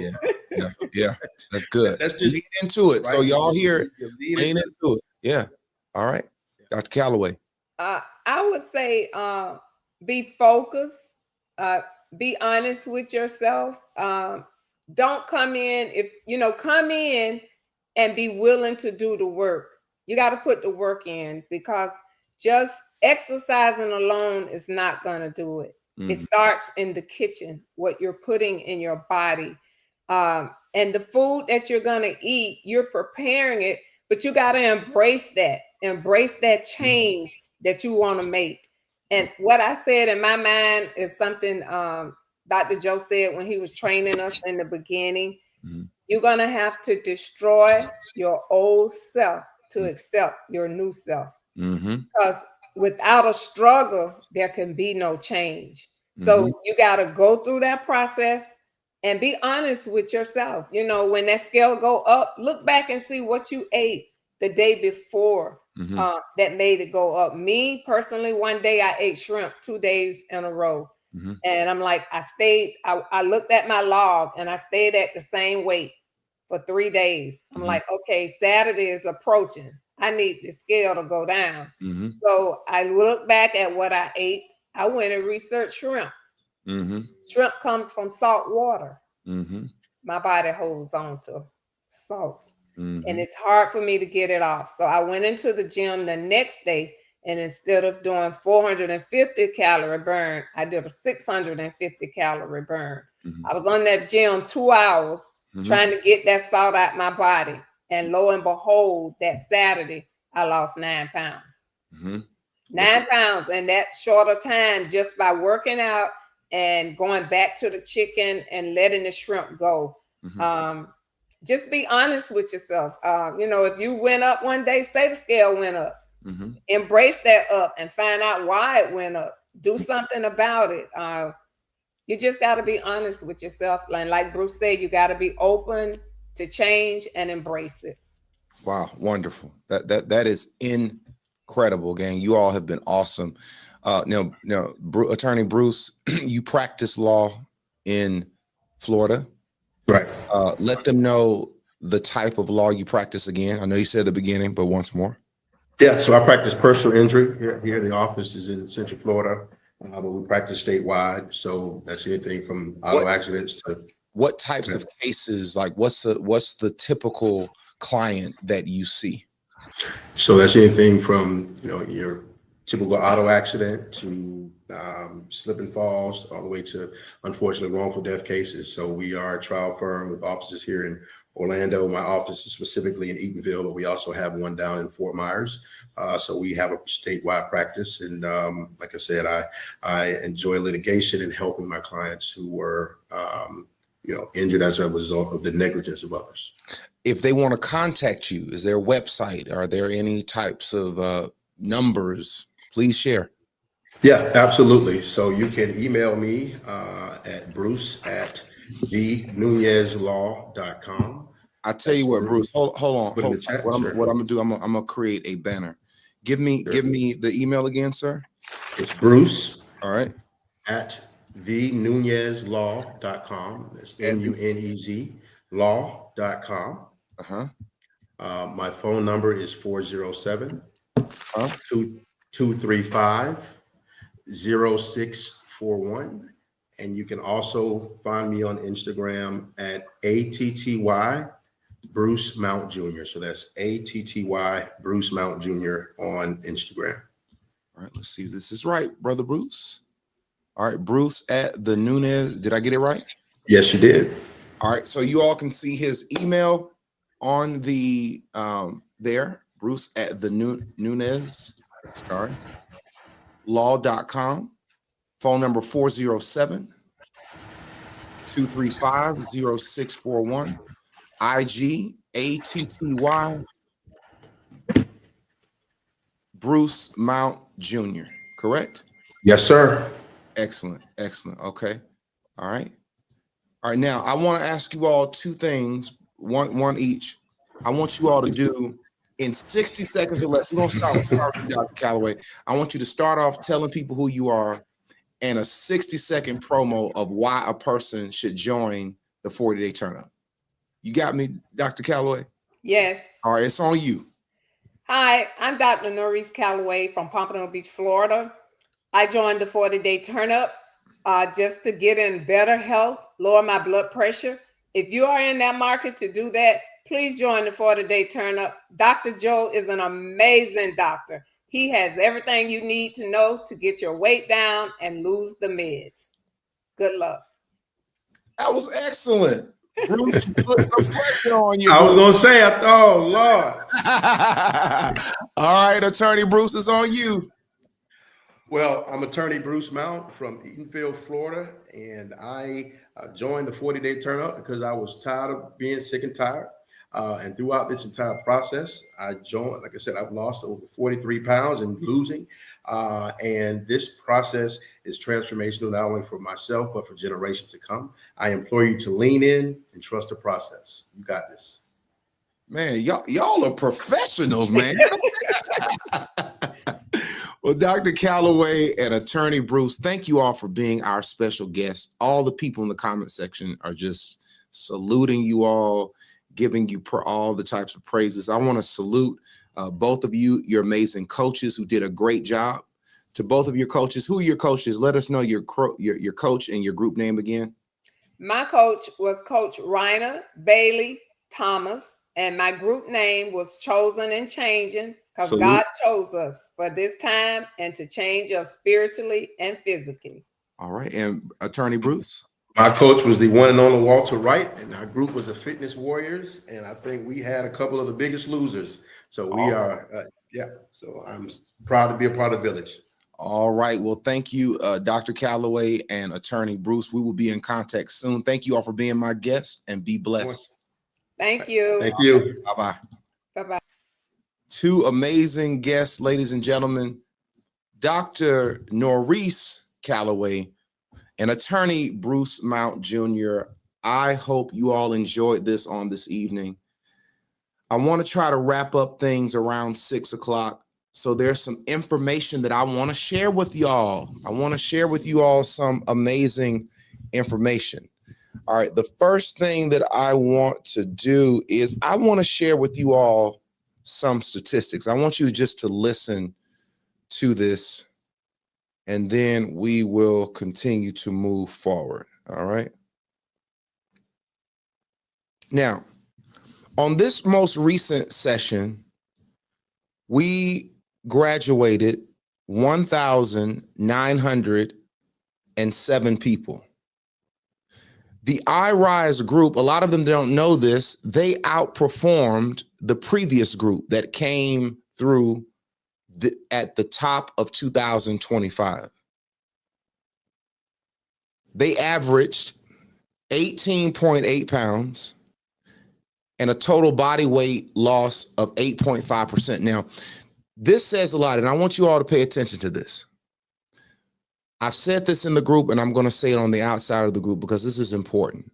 [SPEAKER 1] yeah. That's good.
[SPEAKER 3] That's just
[SPEAKER 1] lean into it. Right? So y'all here,
[SPEAKER 3] lean into it.
[SPEAKER 1] Yeah. All right. Dr. Calloway.
[SPEAKER 2] I would say be focused. Be honest with yourself. Don't come in come in and be willing to do the work. You got to put the work in, because just exercising alone is not going to do it. It starts in the kitchen, what you're putting in your body. And the food that you're going to eat, you're preparing it, but you got to embrace that change that you want to make. And what I said in my mind is something Dr. Joe said when he was training us in the beginning. You're going to have to destroy your old self to accept your new self. Because without a struggle, there can be no change. So you got to go through that process and be honest with yourself. You know, when that scale go up, look back and see what you ate the day before that made it go up. Me personally, one day I ate shrimp 2 days in a row. And I'm like, I looked at my log and I stayed at the same weight for 3 days. I'm like, okay, Saturday is approaching. I need the scale to go down. So I looked back at what I ate. I went and researched shrimp. Shrimp comes from salt water. My body holds on to salt. And it's hard for me to get it off. So I went into the gym the next day, and instead of doing 450 calorie burn, I did a 650 calorie burn. I was on that gym 2 hours trying to get that salt out my body. And lo and behold, that Saturday, I lost 9 pounds. 9 pounds in that shorter time, just by working out and going back to the chicken and letting the shrimp go. Just be honest with yourself. You know, if you went up one day, say the scale went up. Embrace that up and find out why it went up. Do something about it. You just got to be honest with yourself. And like Bruce said, you got to be open to change and embrace it.
[SPEAKER 1] Wow, wonderful. That is incredible, gang. You all have been awesome. Now, Attorney Bruce, you practice law in Florida.
[SPEAKER 3] Right.
[SPEAKER 1] Let them know the type of law you practice again. I know you said at the beginning, but once more.
[SPEAKER 3] Yeah, so I practice personal injury here. The office is in Central Florida, but we practice statewide. So that's anything from auto accidents to
[SPEAKER 1] what types of cases, like what's the typical client that you see?
[SPEAKER 3] So that's anything from, you know, your typical auto accident to slip and falls, all the way to, unfortunately, wrongful death cases. So we are a trial firm with offices here in Orlando. My office is specifically in Eatonville, but we also have one down in Fort Myers. So we have a statewide practice. And like I said, I enjoy litigation and helping my clients who were injured as a result of the negligence of others.
[SPEAKER 1] If they want to contact you, is there a website? Are there any types of numbers? Please share.
[SPEAKER 3] Yeah, absolutely. So you can email me at bruce@thenunezlaw.com.
[SPEAKER 1] I tell you what, Bruce, hold on. What I'm gonna do, I'm gonna create a banner. Give me the email again, sir.
[SPEAKER 3] It's Bruce.
[SPEAKER 1] All right.
[SPEAKER 3] At thenunezlaw.com. That's NUNEZ law.com. My phone number is 407-235-0641. And you can also find me on Instagram at ATTY Bruce Mount Jr. So that's ATTY Bruce Mount Jr. on Instagram.
[SPEAKER 1] All right, let's see if this is right, Brother Bruce. All right, Bruce at the Nunez. Did I get it right?
[SPEAKER 3] Yes, you did.
[SPEAKER 1] All right, so you all can see his email on the there, Bruce at the Nunez law.com. Phone number 407-235-0641. IG ATTY Bruce Mount Jr. Correct?
[SPEAKER 3] Yes, sir.
[SPEAKER 1] Excellent. Okay. All right. Now I want to ask you all two things, one each. I want you all to do in 60 seconds or less. We're gonna start with Dr. Calloway. I want you to start off telling people who you are and a 60-second promo of why a person should join the 40-day turn up. You got me, Dr. Calloway?
[SPEAKER 2] Yes.
[SPEAKER 1] All right, it's on you.
[SPEAKER 2] Hi, I'm Dr. Norris Calloway from Pompano Beach, Florida. I joined the 40-day turn up just to get in better health, lower my blood pressure. If you are in that market to do that, please join the 40-day turn up. Dr. Joe is an amazing doctor. He has everything you need to know to get your weight down and lose the meds. Good luck.
[SPEAKER 1] That was excellent. Bruce, you put some pressure on you.
[SPEAKER 3] I was going to say, oh, Lord.
[SPEAKER 1] All right, Attorney Bruce, it's on you.
[SPEAKER 3] Well, I'm Attorney Bruce Mount from Eatonville, Florida, and I joined the 40-day turn up because I was tired of being sick and tired. And throughout this entire process, I joined, like I said, I've lost over 43 pounds and losing. And this process is transformational, not only for myself, but for generations to come. I implore you to lean in and trust the process. You got this.
[SPEAKER 1] Man, y'all are professionals, man. Well, Dr. Calloway and Attorney Bruce, thank you all for being our special guests. All the people in the comment section are just saluting you all, giving you all the types of praises. I want to salute both of you, your amazing coaches who did a great job. To both of your coaches, who are your coaches? Let us know your coach and your group name again.
[SPEAKER 2] My coach was Coach Reiner Bailey Thomas, and my group name was Chosen and Changing, because God chose us for this time and to change us spiritually and physically.
[SPEAKER 1] All right. And Attorney Bruce?
[SPEAKER 3] My coach was the one and only Walter Wright, and our group was the Fitness Warriors. And I think we had a couple of the biggest losers. So we are, so I'm proud to be a part of Village.
[SPEAKER 1] All right. Well, thank you, Dr. Calloway and Attorney Bruce. We will be in contact soon. Thank you all for being my guest, and be blessed.
[SPEAKER 2] Thank you.
[SPEAKER 3] Thank you.
[SPEAKER 1] Bye-bye.
[SPEAKER 2] Bye-bye.
[SPEAKER 1] Two amazing guests, ladies and gentlemen, Dr. Norris Calloway and Attorney Bruce Mount Jr. I hope you all enjoyed this on this evening. I want to try to wrap up things around 6 o'clock. So there's some information that I want to share with y'all. I want to share with you all some amazing information. All right. The first thing that I want to do is I want to share with you all some statistics. I want you just to listen to this, and then we will continue to move forward. All right. Now, on this most recent session, we graduated 1,907 people. The iRise group, a lot of them don't know this, they outperformed the previous group that came through at the top of 2025. They averaged 18.8 pounds and a total body weight loss of 8.5%. Now, this says a lot, and I want you all to pay attention to this. I've said this in the group, and I'm going to say it on the outside of the group because this is important.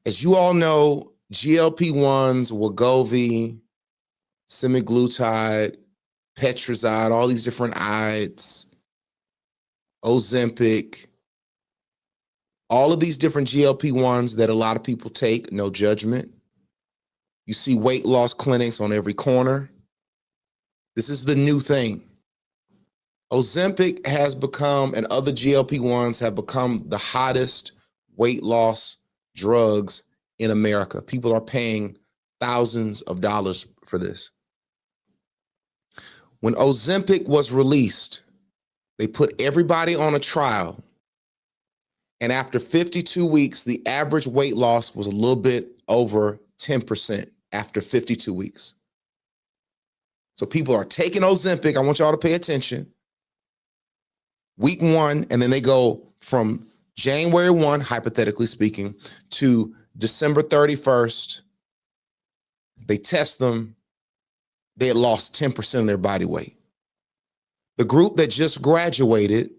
[SPEAKER 1] As you all know, GLP-1s, Wegovy, semaglutide, Petrazide, all these different ides, Ozempic, all of these different GLP-1s that a lot of people take, no judgment. You see weight loss clinics on every corner. This is the new thing. Ozempic has become, and other GLP-1s have become, the hottest weight loss drugs in America. People are paying thousands of dollars for this. When Ozempic was released, they put everybody on a trial. And after 52 weeks, the average weight loss was a little bit over 10% after 52 weeks. So people are taking Ozempic. I want y'all to pay attention. Week 1, and then they go from January 1, hypothetically speaking, to December 31st. They test them. They had lost 10% of their body weight. The group that just graduated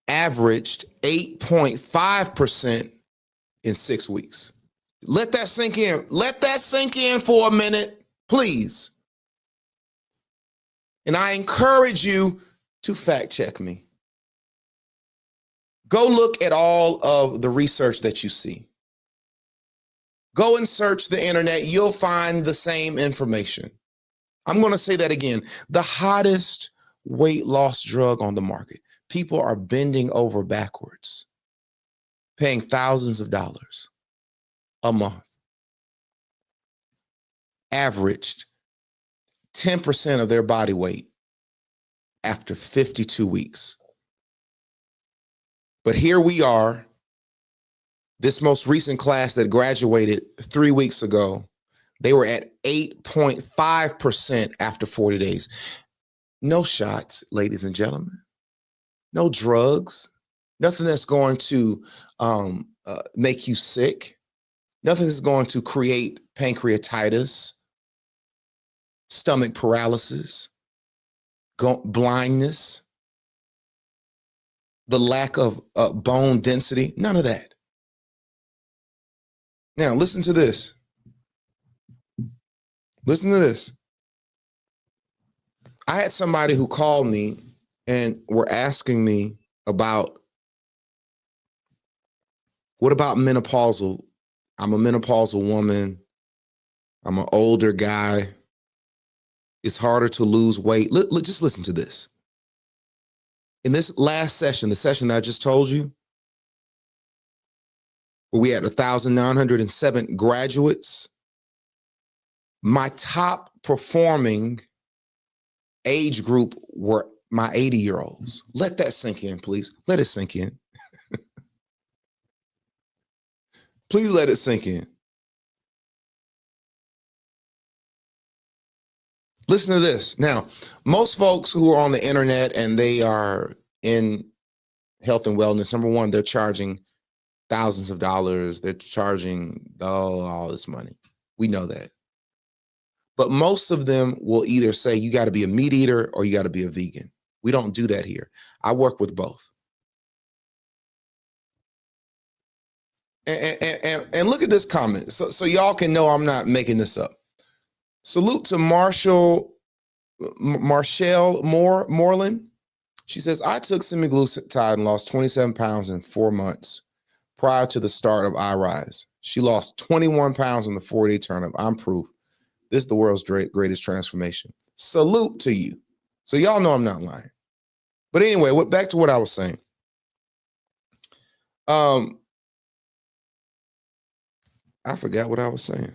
[SPEAKER 1] averaged 8.5% in 6 weeks. Let that sink in. Let that sink in for a minute, please. And I encourage you to fact check me. Go look at all of the research that you see. Go and search the internet. You'll find the same information. I'm going to say that again. The hottest weight loss drug on the market. People are bending over backwards, paying thousands of dollars a month. Averaged 10% of their body weight after 52 weeks. But here we are, this most recent class that graduated 3 weeks ago, they were at 8.5% after 40 days. No shots, ladies and gentlemen. No drugs. Nothing that's going to make you sick. Nothing that's going to create pancreatitis, stomach paralysis. blindness, the lack of bone density, none of that. Now, listen to this. Listen to this. I had somebody who called me and were asking me about, what about menopausal? I'm a menopausal woman. I'm an older guy. It's harder to lose weight. Just listen to this. In this last session, the session that I just told you, where we had 1,907 graduates, my top performing age group were my 80-year-olds. Let that sink in, please. Let it sink in. Please let it sink in. Listen to this. Now, most folks who are on the internet and they are in health and wellness, number one, they're charging thousands of dollars. They're charging all this money. We know that. But most of them will either say you got to be a meat eater or you got to be a vegan. We don't do that here. I work with both. And look at this comment. So y'all can know I'm not making this up. Salute to Marshall Moreland. She says, I took semaglutide and lost 27 pounds in 4 months prior to the start of iRise. She lost 21 pounds on the 4-day turnip. I'm proof. This is the world's greatest transformation. Salute to you. So y'all know I'm not lying. But anyway, back to what I was saying. I forgot what I was saying.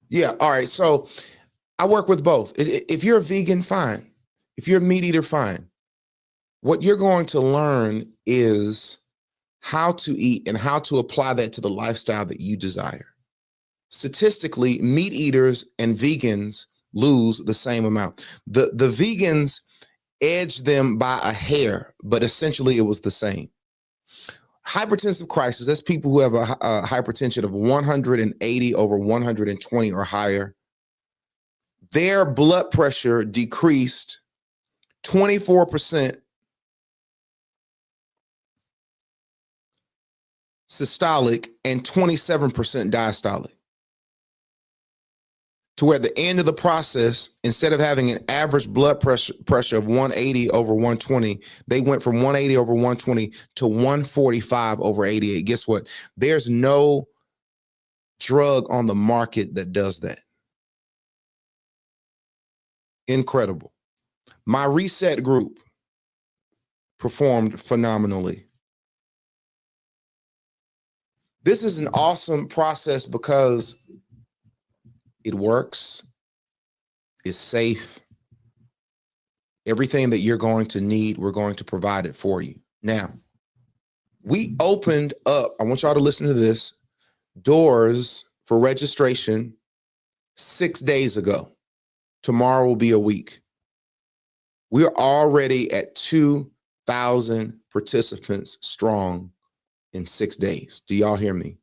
[SPEAKER 1] Yeah, all right. So I work with both. If you're a vegan, fine. If you're a meat eater, fine. What you're going to learn is how to eat and how to apply that to the lifestyle that you desire. Statistically, meat eaters and vegans lose the same amount. The vegans edged them by a hair, but essentially it was the same. Hypertensive crisis, that's people who have a hypertension of 180 over 120 or higher. Their blood pressure decreased 24% systolic and 27% diastolic. To where at the end of the process, instead of having an average blood pressure of 180 over 120, they went from 180 over 120 to 145 over 88. Guess what? There's no drug on the market that does that. Incredible. My reset group performed phenomenally. This is an awesome process because it works. It's safe. Everything that you're going to need, we're going to provide it for you. Now, we opened up, I want y'all to listen to this, doors for registration 6 days ago. Tomorrow will be a week. We're already at 2,000 participants strong in 6 days. Do y'all hear me?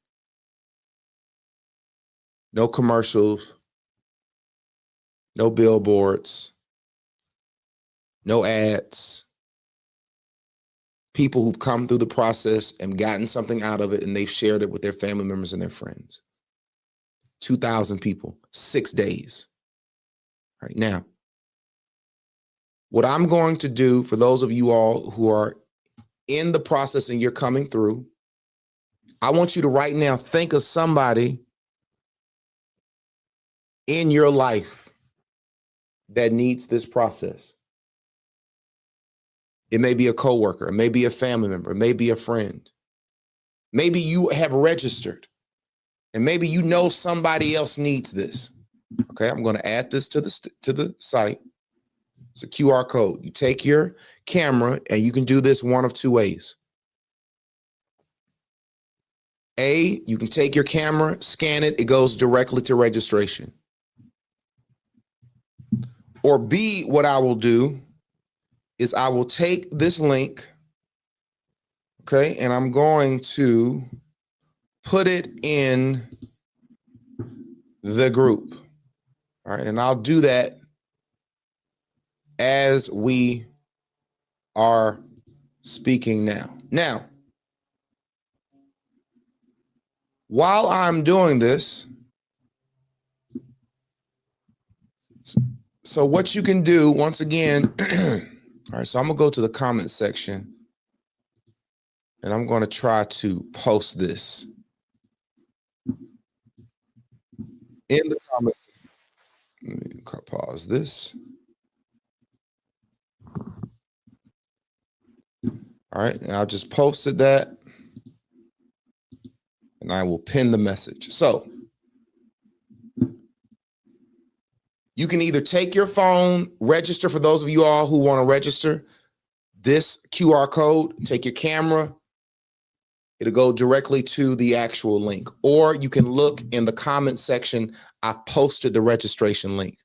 [SPEAKER 1] No commercials, no billboards, no ads. People who've come through the process and gotten something out of it, and they've shared it with their family members and their friends. 2,000 people, 6 days. All right, now, what I'm going to do for those of you all who are in the process and you're coming through, I want you to right now think of somebody in your life that needs this process. It may be a coworker, it may be a family member, it may be a friend. Maybe you have registered and maybe you know somebody else needs this. Okay, I'm going to add this to the site. It's a QR code. You take your camera and you can do this one of two ways. A, you can take your camera, scan it, it goes directly to registration. Or B, what I will do is I will take this link, okay, and I'm going to put it in the group. All right, and I'll do that as we are speaking now. Now, while I'm doing this, so what you can do, once again, all right, so I'm gonna go to the comment section and I'm gonna try to post this in the comments. Let me pause this. All right, and I'll just posted that and I will pin the message. So you can either take your phone, register for those of you all who want to register, this QR code, take your camera, it'll go directly to the actual link. Or you can look in the comment section, I posted the registration link.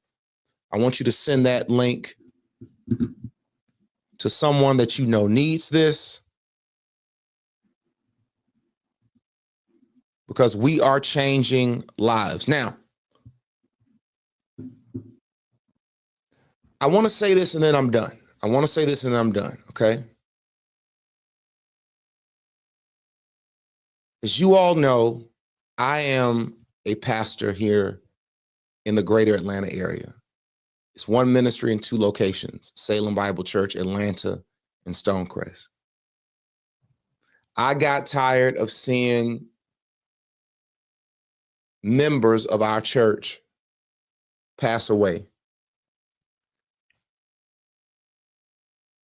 [SPEAKER 1] I want you to send that link to someone that you know needs this, because we are changing lives. Now, I want to say this and then I'm done. I want to say this and then I'm done, okay? As you all know, I am a pastor here in the greater Atlanta area. It's one ministry in two locations, Salem Bible Church, Atlanta, and Stonecrest. I got tired of seeing members of our church pass away.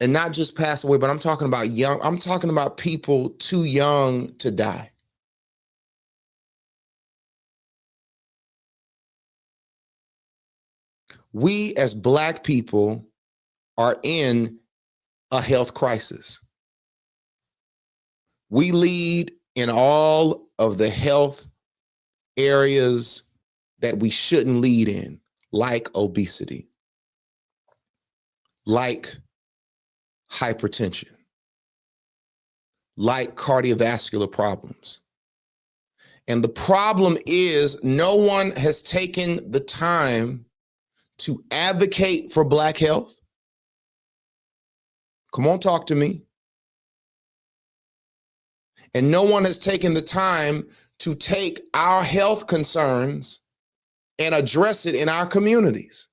[SPEAKER 1] And not just pass away, but I'm talking about young, I'm talking about people too young to die. We as Black people are in a health crisis. We lead in all of the health areas that we shouldn't lead in, like obesity, like hypertension, like cardiovascular problems. And the problem is no one has taken the time to advocate for Black health. Come on, talk to me. And no one has taken the time to take our health concerns and address it in our communities.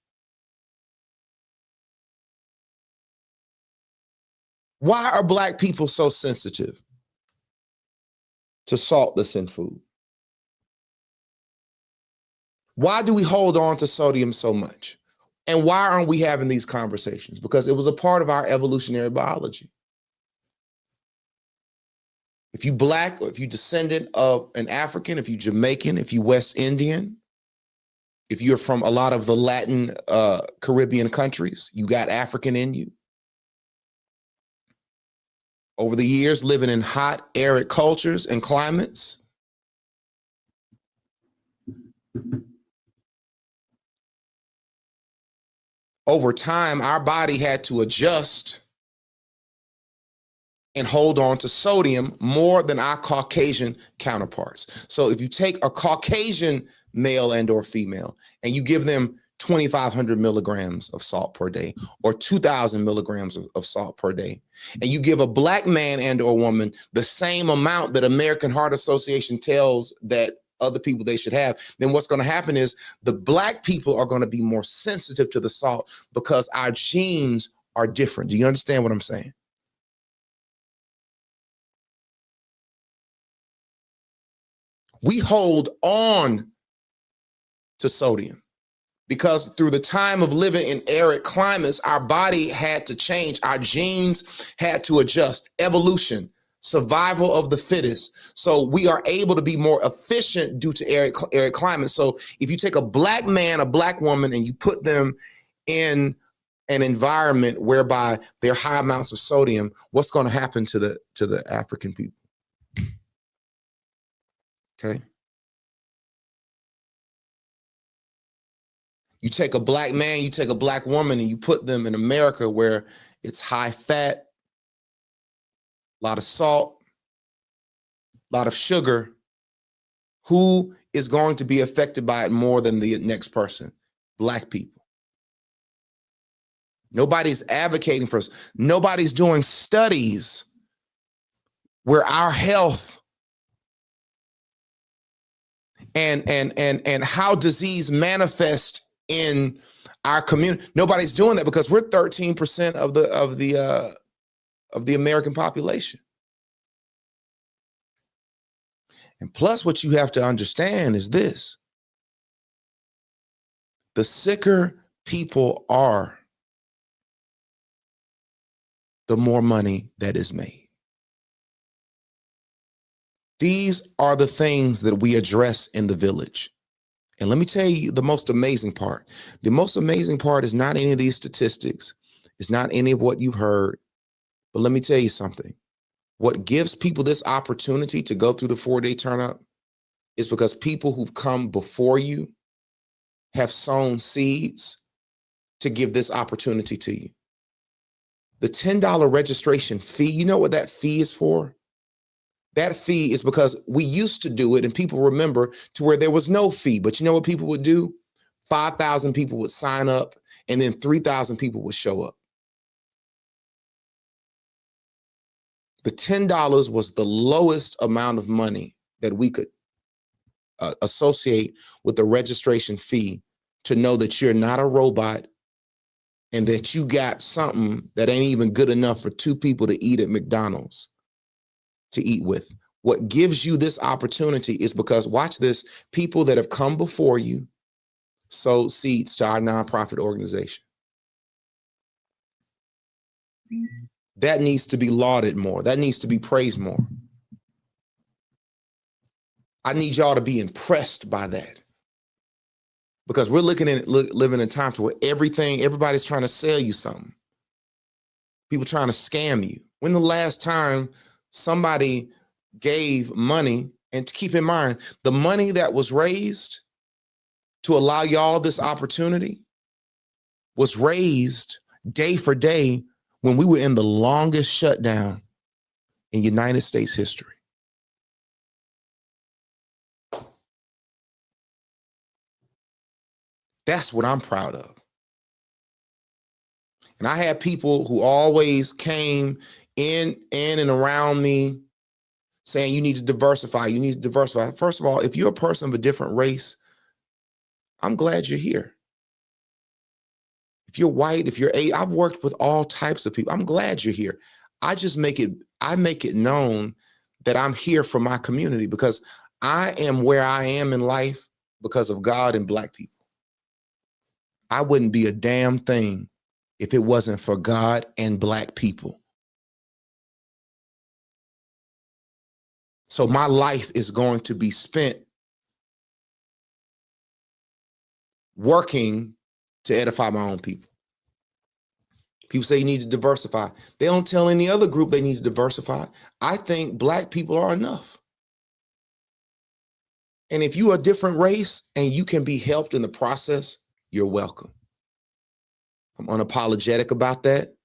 [SPEAKER 1] Why are Black people so sensitive to salt that's in food? Why do we hold on to sodium so much? And why aren't we having these conversations? Because it was a part of our evolutionary biology. If you Black, or if you descendant of an African, if you Jamaican, if you West Indian, if you're from a lot of the Latin Caribbean countries, you got African in you. Over the years, living in hot, arid cultures and climates, over time, our body had to adjust and hold on to sodium more than our Caucasian counterparts. So if you take a Caucasian male and or female and you give them 2,500 milligrams of salt per day or 2,000 milligrams of salt per day, and you give a Black man and or woman the same amount that American Heart Association tells that other people they should have, then what's going to happen is the Black people are going to be more sensitive to the salt because our genes are different. Do you understand what I'm saying? We hold on to sodium because through the time of living in arid climates, our body had to change. Our genes had to adjust. Evolution, survival of the fittest. So we are able to be more efficient due to arid climates. So if you take a Black man, a Black woman, and you put them in an environment whereby there are high amounts of sodium, what's going to happen to the African people? Okay. You take a Black man, you take a Black woman, and you put them in America where it's high fat, a lot of salt, a lot of sugar. Who is going to be affected by it more than the next person? Black people. Nobody's advocating for us. Nobody's doing studies where our health and how disease manifests in our community. Nobody's doing that because we're 13% of the American population. And plus, what you have to understand is this: the sicker people are, the more money that is made. These are the things that we address in the village. And let me tell you the most amazing part. The most amazing part is not any of these statistics. It's not any of what you've heard. But let me tell you something. What gives people this opportunity to go through the 4-day turn up is because people who've come before you have sown seeds to give this opportunity to you. The $10 registration fee, you know what that fee is for? That fee is because we used to do it and people remember to where there was no fee. But you know what people would do? 5,000 people would sign up and then 3,000 people would show up. The $10 was the lowest amount of money that we could associate with the registration fee to know that you're not a robot and that you got something that ain't even good enough for 2 people to eat at McDonald's to eat with. What gives you this opportunity is because, watch this, people that have come before you sowed seeds to our nonprofit organization. That needs to be lauded more. That needs to be praised more. I need y'all to be impressed by that. Because we're looking at living in times where everybody's trying to sell you something. People trying to scam you. When the last time somebody gave money, and to keep in mind, the money that was raised to allow y'all this opportunity was raised day for day when we were in the longest shutdown in United States history. That's what I'm proud of. And I had people who always came in and around me saying, you need to diversify, you need to diversify. First of all, if you're a person of a different race, I'm glad you're here. If you're white, if you're I've worked with all types of people. I'm glad you're here. I make it known that I'm here for my community because I am where I am in life because of God and Black people. I wouldn't be a damn thing if it wasn't for God and Black people. So my life is going to be spent working to edify my own people. People say you need to diversify. They don't tell any other group they need to diversify. I think Black people are enough. And if you are a different race and you can be helped in the process, you're welcome. I'm unapologetic about that.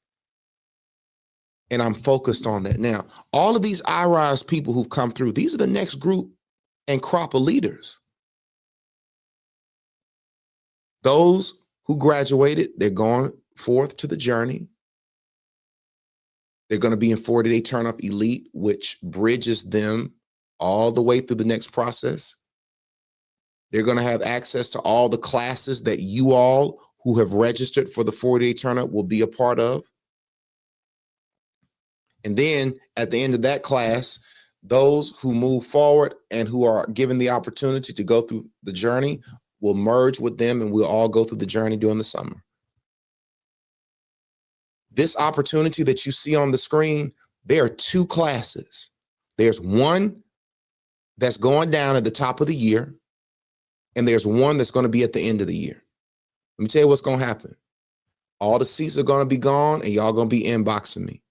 [SPEAKER 1] And I'm focused on that. Now, all of these iRise people who've come through, these are the next group and crop of leaders. Those who graduated, they're going forth to the journey. They're going to be in 40-day turn up elite, which bridges them all the way through the next process. They're going to have access to all the classes that you all who have registered for the 40-day turn up will be a part of. And then at the end of that class, those who move forward and who are given the opportunity to go through the journey will merge with them and we'll all go through the journey during the summer. This opportunity that you see on the screen, there are 2 classes. There's one that's going down at the top of the year, and there's one that's going to be at the end of the year. Let me tell you what's going to happen. All the seats are going to be gone, and y'all going to be inboxing me.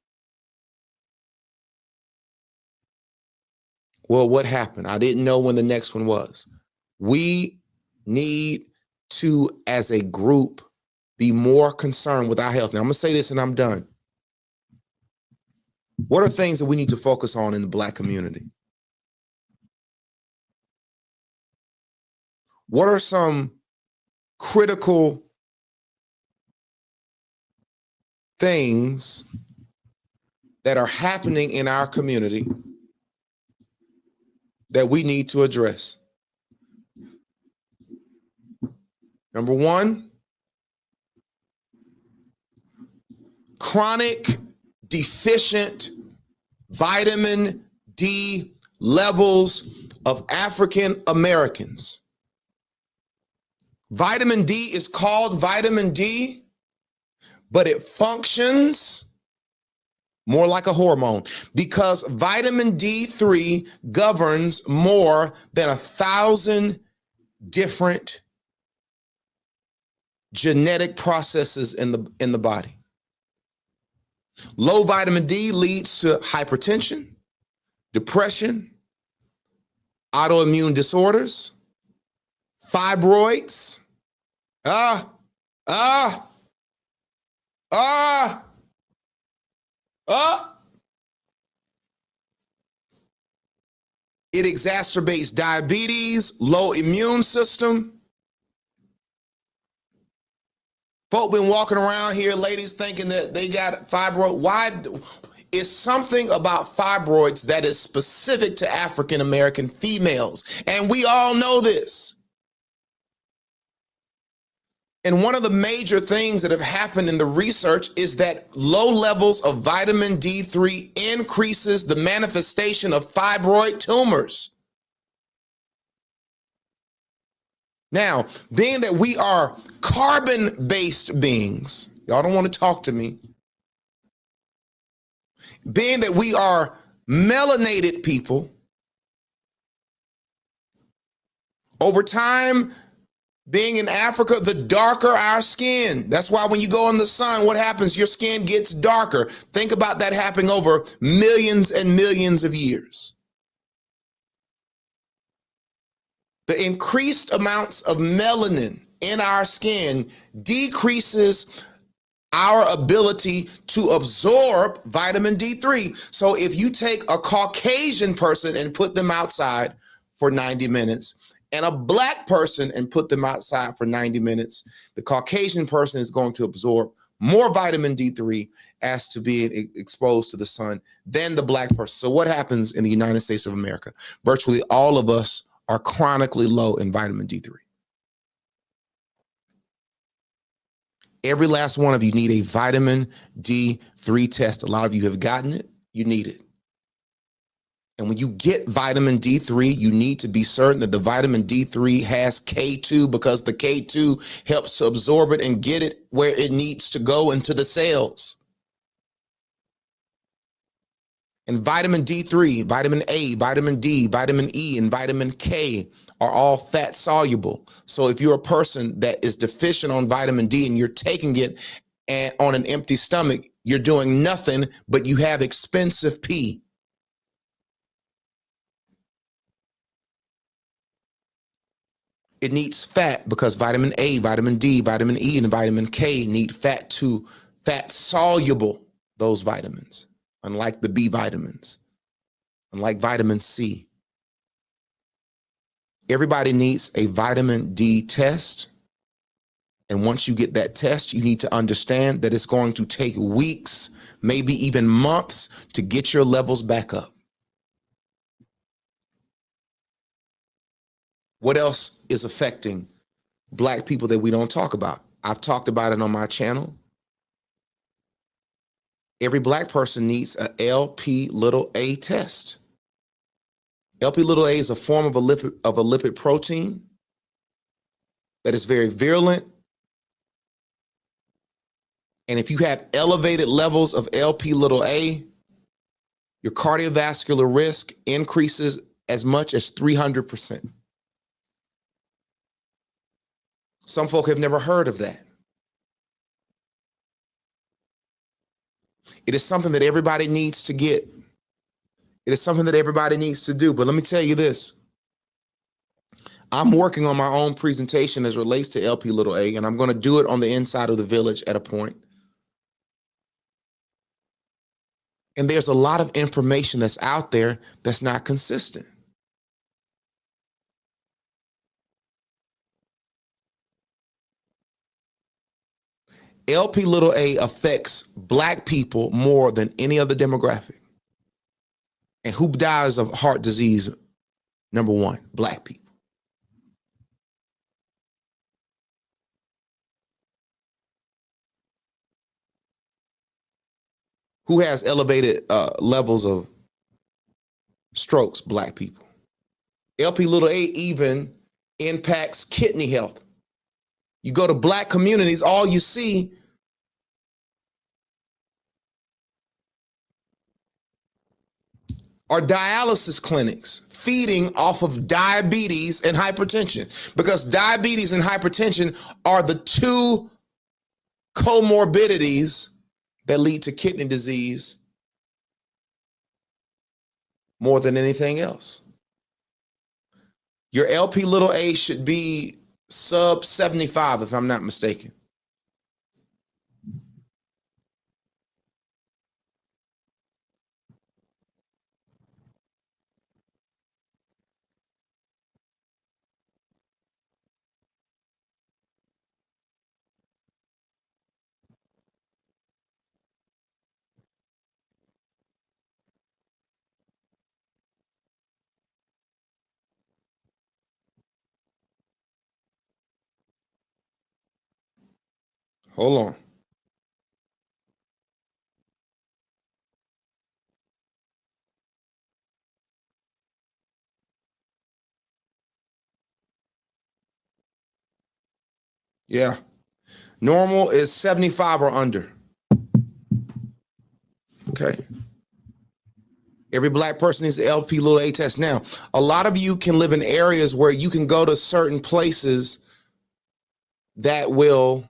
[SPEAKER 1] Well, what happened? I didn't know when the next one was. We need to, as a group, be more concerned with our health. Now, I'm going to say this and I'm done. What are things that we need to focus on in the Black community? What are some critical things that are happening in our community that we need to address. Number one, chronic deficient vitamin D levels of African Americans. Vitamin D is called vitamin D, but it functions more like a hormone because vitamin D3 governs more than 1,000 different genetic processes in the body. Low vitamin D leads to hypertension, depression, autoimmune disorders, fibroids, it exacerbates diabetes, low immune system. Folk been walking around here, ladies, thinking that they got fibroid. Why? It's something about fibroids that is specific to African American females, and we all know this. And one of the major things that have happened in the research is that low levels of vitamin D3 increases the manifestation of fibroid tumors. Now, being that we are carbon-based beings, y'all don't want to talk to me. Being that we are melanated people, over time, being in Africa, the darker our skin. That's why when you go in the sun, what happens? Your skin gets darker. Think about that happening over millions and millions of years. The increased amounts of melanin in our skin decreases our ability to absorb vitamin D3. So if you take a Caucasian person and put them outside for 90 minutes, and a Black person and put them outside for 90 minutes, the Caucasian person is going to absorb more vitamin D3 as to being exposed to the sun than the Black person. So what happens in the United States of America? Virtually all of us are chronically low in vitamin D3. Every last one of you need a vitamin D3 test. A lot of you have gotten it. You need it. And when you get vitamin D3, you need to be certain that the vitamin D3 has K2 because the K2 helps to absorb it and get it where it needs to go into the cells. And vitamin D3, vitamin A, vitamin D, vitamin E, and vitamin K are all fat soluble. So if you're a person that is deficient on vitamin D and you're taking it and on an empty stomach, you're doing nothing, but you have expensive pee. It needs fat because vitamin A, vitamin D, vitamin E, and vitamin K need fat to fat soluble those vitamins, unlike the B vitamins, unlike vitamin C. Everybody needs a vitamin D test. And once you get that test, you need to understand that it's going to take weeks, maybe even months to get your levels back up. What else is affecting Black people that we don't talk about? I've talked about it on my channel. Every Black person needs a LP(a) test. LP(a) is a form of a lipid protein that is very virulent. And if you have elevated levels of LP(a), your cardiovascular risk increases as much as 300%. Some folk have never heard of that. It is something that everybody needs to get. It is something that everybody needs to do. But let me tell you this. I'm working on my own presentation as it relates to LP(a), and I'm going to do it on the inside of the village at a point. And there's a lot of information that's out there that's not consistent. LP little a affects Black people more than any other demographic. And who dies of heart disease? Number one, Black people. Who has elevated levels of strokes? Black people. LP little a even impacts kidney health. You go to Black communities, all you see are dialysis clinics feeding off of diabetes and hypertension, because diabetes and hypertension are the two comorbidities that lead to kidney disease more than anything else. Your LP little a should be sub 75, if I'm not mistaken. Hold on. Yeah. Normal is 75 or under. Okay. Every Black person needs the LP little a test. Now, a lot of you can live in areas where you can go to certain places that will,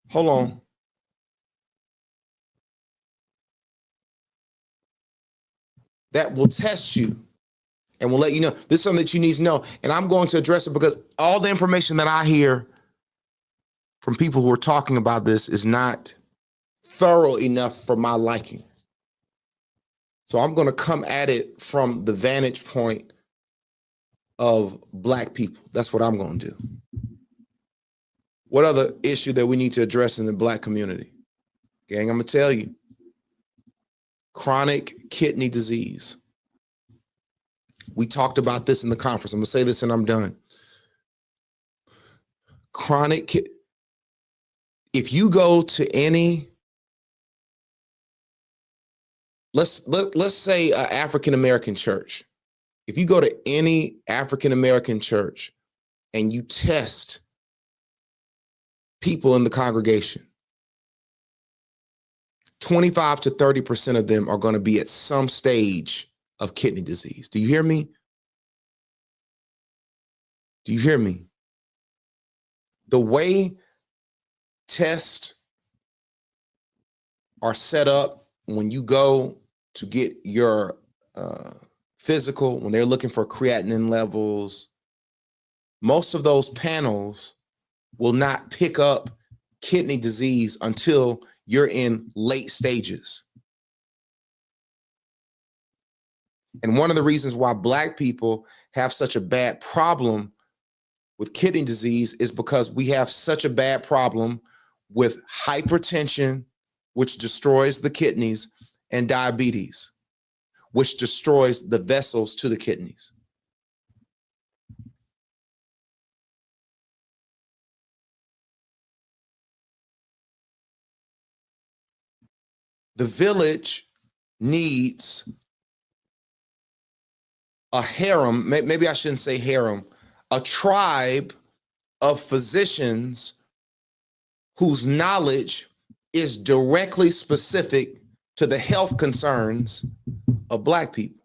[SPEAKER 1] hold on. That will test you and will let you know. This is something that you need to know. And I'm going to address it because all the information that I hear from people who are talking about this is not thorough enough for my liking. So I'm going to come at it from the vantage point of Black people. That's what I'm going to do. What other issue that we need to address in the Black community? Gang, I'm going to tell you. Chronic kidney disease. We talked about this in the conference. I'm going to say this and I'm done. If you go to any, let's say an African-American church. If you go to any African-American church and you test people in the congregation, 25 to 30% of them are going to be at some stage of kidney disease. Do you hear me? Do you hear me? The way tests are set up when you go to get your physical, when they're looking for creatinine levels, most of those panels will not pick up kidney disease until you're in late stages. And one of the reasons why Black people have such a bad problem with kidney disease is because we have such a bad problem with hypertension, which destroys the kidneys, and diabetes, which destroys the vessels to the kidneys. The village needs a harem, maybe I shouldn't say harem, a tribe of physicians whose knowledge is directly specific to the health concerns of Black people.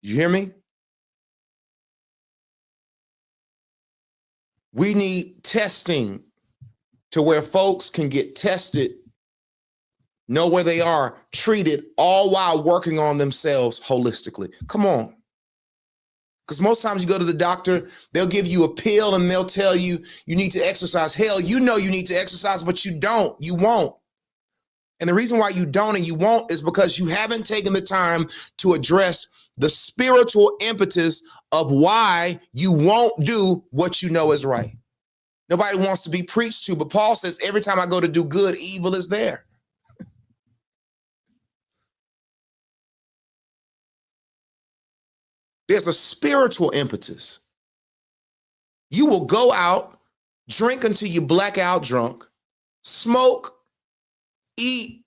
[SPEAKER 1] You hear me? We need testing to where folks can get tested, know where they are, treated, all while working on themselves holistically. Come on. Because most times you go to the doctor, they'll give you a pill and they'll tell you you need to exercise. Hell, you know you need to exercise, but you don't, you won't. And the reason why you don't and you won't is because you haven't taken the time to address the spiritual impetus of why you won't do what you know is right. Nobody wants to be preached to, but Paul says, every time I go to do good, evil is there. There's a spiritual impetus. You will go out, drink until you black out drunk, smoke, eat,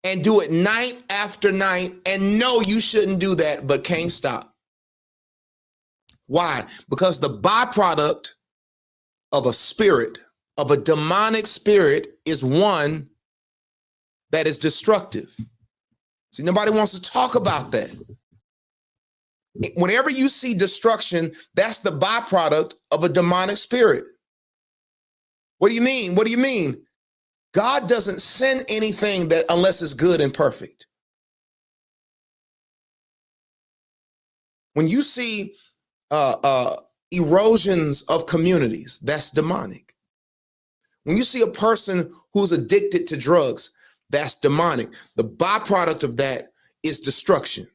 [SPEAKER 1] and do it night after night, and know you shouldn't do that, but can't stop. Why? Because the byproduct of a spirit, of a demonic spirit, is one that is destructive. See, nobody wants to talk about that. Whenever you see destruction, that's the byproduct of a demonic spirit. What do you mean? What do you mean? God doesn't send anything that unless it's good and perfect. When you see erosions of communities, that's demonic. When you see a person who's addicted to drugs, that's demonic. The byproduct of that is destruction.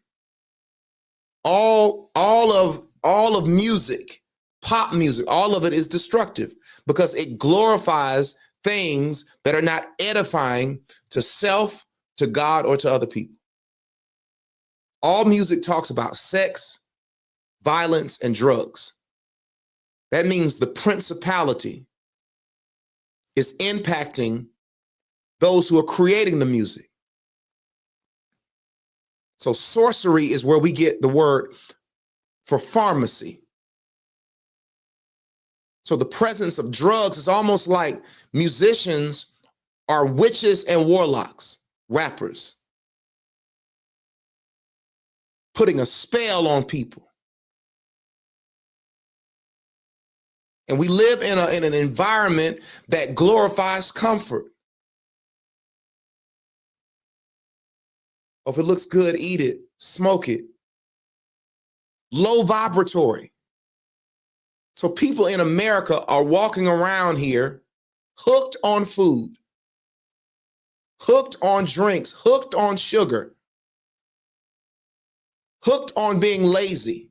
[SPEAKER 1] All of music, pop music, all of it is destructive because it glorifies things that are not edifying to self, to God, or to other people. All music talks about sex, violence, and drugs. That means the principality is impacting those who are creating the music. So sorcery is where we get the word for pharmacy. So the presence of drugs is almost like musicians are witches and warlocks, rappers, putting a spell on people. And we live in an environment that glorifies comfort. If it looks good, eat it, smoke it. Low vibratory. So people in America are walking around here hooked on food, hooked on drinks, hooked on sugar, hooked on being lazy.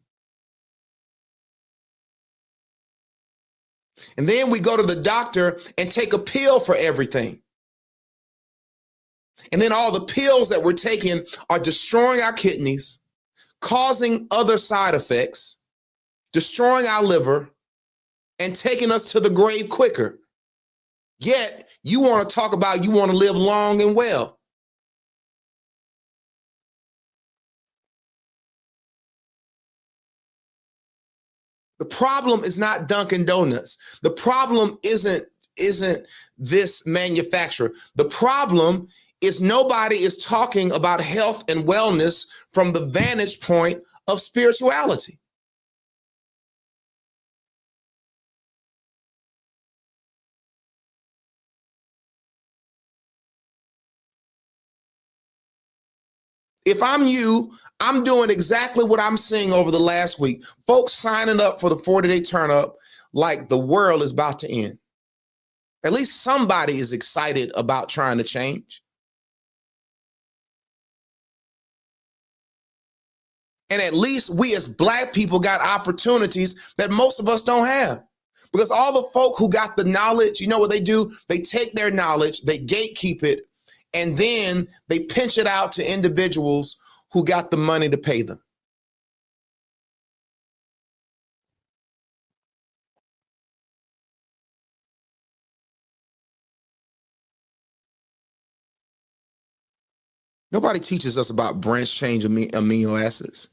[SPEAKER 1] And then we go to the doctor and take a pill for everything. And then all the pills that we're taking are destroying our kidneys, causing other side effects, destroying our liver, and taking us to the grave quicker. Yet you want to talk about you want to live long and well. The problem is not Dunkin' Donuts. The problem isn't this manufacturer. The problem is nobody is talking about health and wellness from the vantage point of spirituality. If I'm you, I'm doing exactly what I'm seeing over the last week. Folks signing up for the 40-day turn up like the world is about to end. At least somebody is excited about trying to change. And at least we as Black people got opportunities that most of us don't have. Because all the folk who got the knowledge, you know what they do? They take their knowledge, they gatekeep it, and then they pinch it out to individuals who got the money to pay them. Nobody teaches us about branch change amino acids.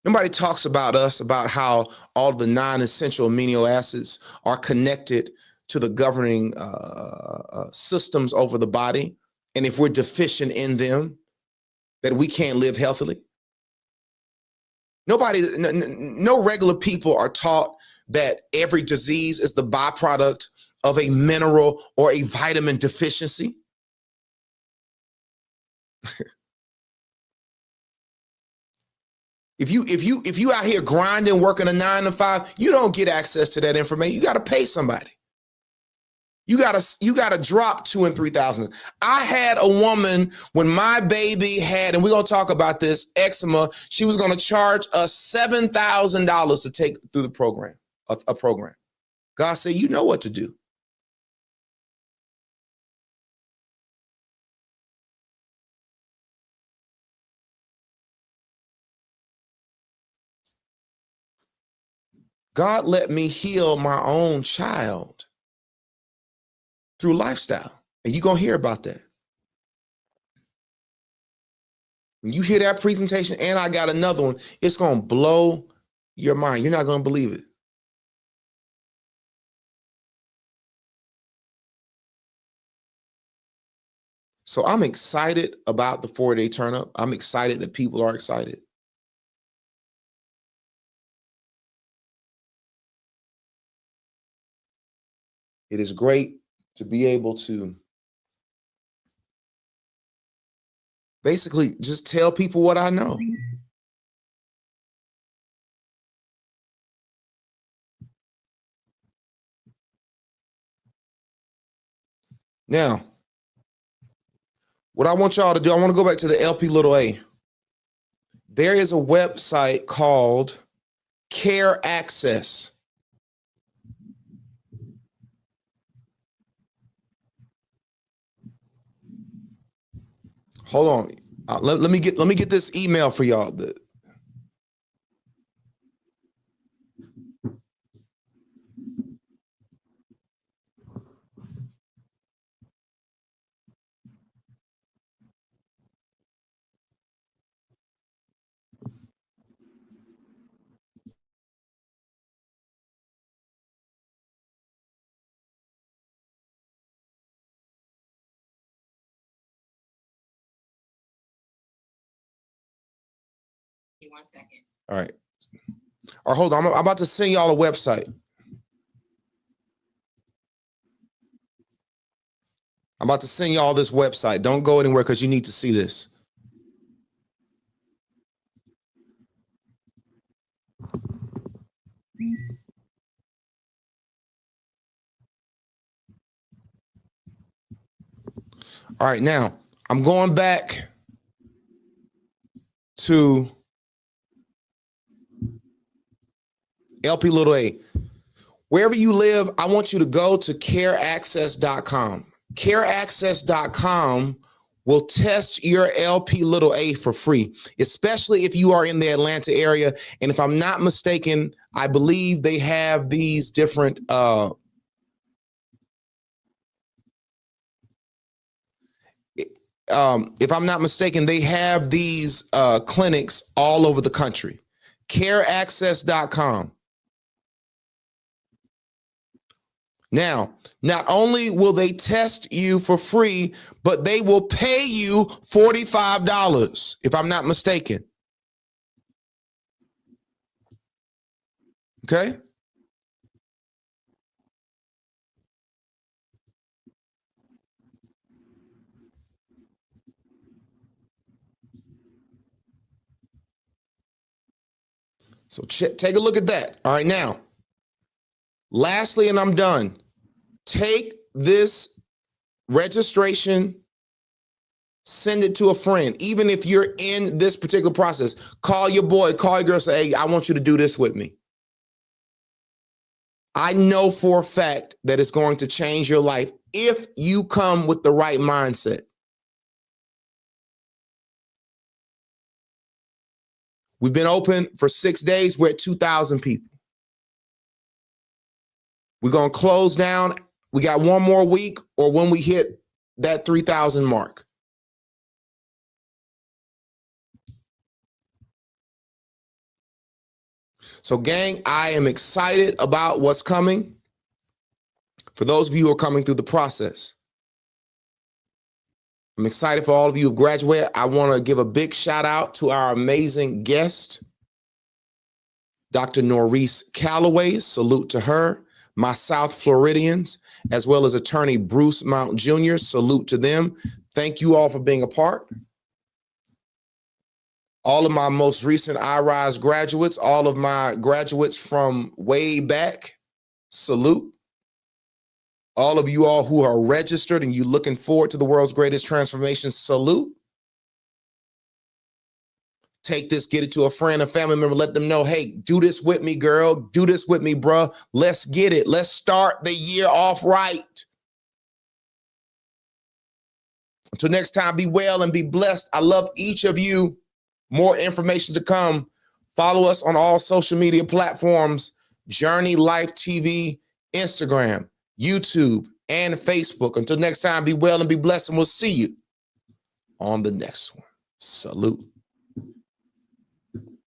[SPEAKER 1] Nobody talks about us, about how all the non-essential amino acids are connected to the governing systems over the body. And if we're deficient in them, that we can't live healthily. No regular people are taught that every disease is the byproduct of a mineral or a vitamin deficiency. If you out here grinding, working a 9 to 5, you don't get access to that information. You got to pay somebody. You gotta drop 2,000 and 3,000. I had a woman when my baby had, and we're gonna talk about this, eczema. She was gonna charge us $7,000 to take through the program, a program. God said, you know what to do. God let me heal my own child through lifestyle. And you're going to hear about that. When you hear that presentation, and I got another one, it's going to blow your mind. You're not going to believe it. So I'm excited about the 4-day turn up. I'm excited that people are excited. It is great to be able to basically just tell people what I know. Now, what I want y'all to do, I want to go back to the LP little a. There is a website called Care Access. Hold on. Let me get this email for y'all.
[SPEAKER 4] One second.
[SPEAKER 1] All right. Or hold on. I'm about to send y'all a website. I'm about to send y'all this website. Don't go anywhere because you need to see this. All right. Now, I'm going back to LP little a. Wherever you live, I want you to go to careaccess.com. Careaccess.com will test your LP little a for free, especially if you are in the Atlanta area. And if I'm not mistaken, I believe they have these different if I'm not mistaken, they have these clinics all over the country. Careaccess.com. Now, not only will they test you for free, but they will pay you $45, if I'm not mistaken. Okay? So take a look at that. All right, now, lastly, and I'm done, take this registration, send it to a friend. Even if you're in this particular process, call your boy, call your girl, say, hey, I want you to do this with me. I know for a fact that it's going to change your life if you come with the right mindset. We've been open for 6 days. We're at 2,000 people. We're going to close down. We got one more week or when we hit that 3,000 mark. So, gang, I am excited about what's coming. For those of you who are coming through the process, I'm excited for all of you who graduated. I want to give a big shout out to our amazing guest, Dr. Norris Calloway. Salute to her. My South Floridians, as well as attorney Bruce Mount Jr. Salute to them. Thank you all for being a part. All of my most recent iRise graduates, all of my graduates from way back, salute. All of you all who are registered and you looking forward to the world's greatest transformation, salute. Take this, get it to a friend, a family member, let them know, hey, do this with me, girl. Do this with me, bruh. Let's get it. Let's start the year off right. Until next time, be well and be blessed. I love each of you. More information to come. Follow us on all social media platforms, Journey Life TV, Instagram, YouTube, and Facebook. Until next time, be well and be blessed, and we'll see you on the next one. Salute.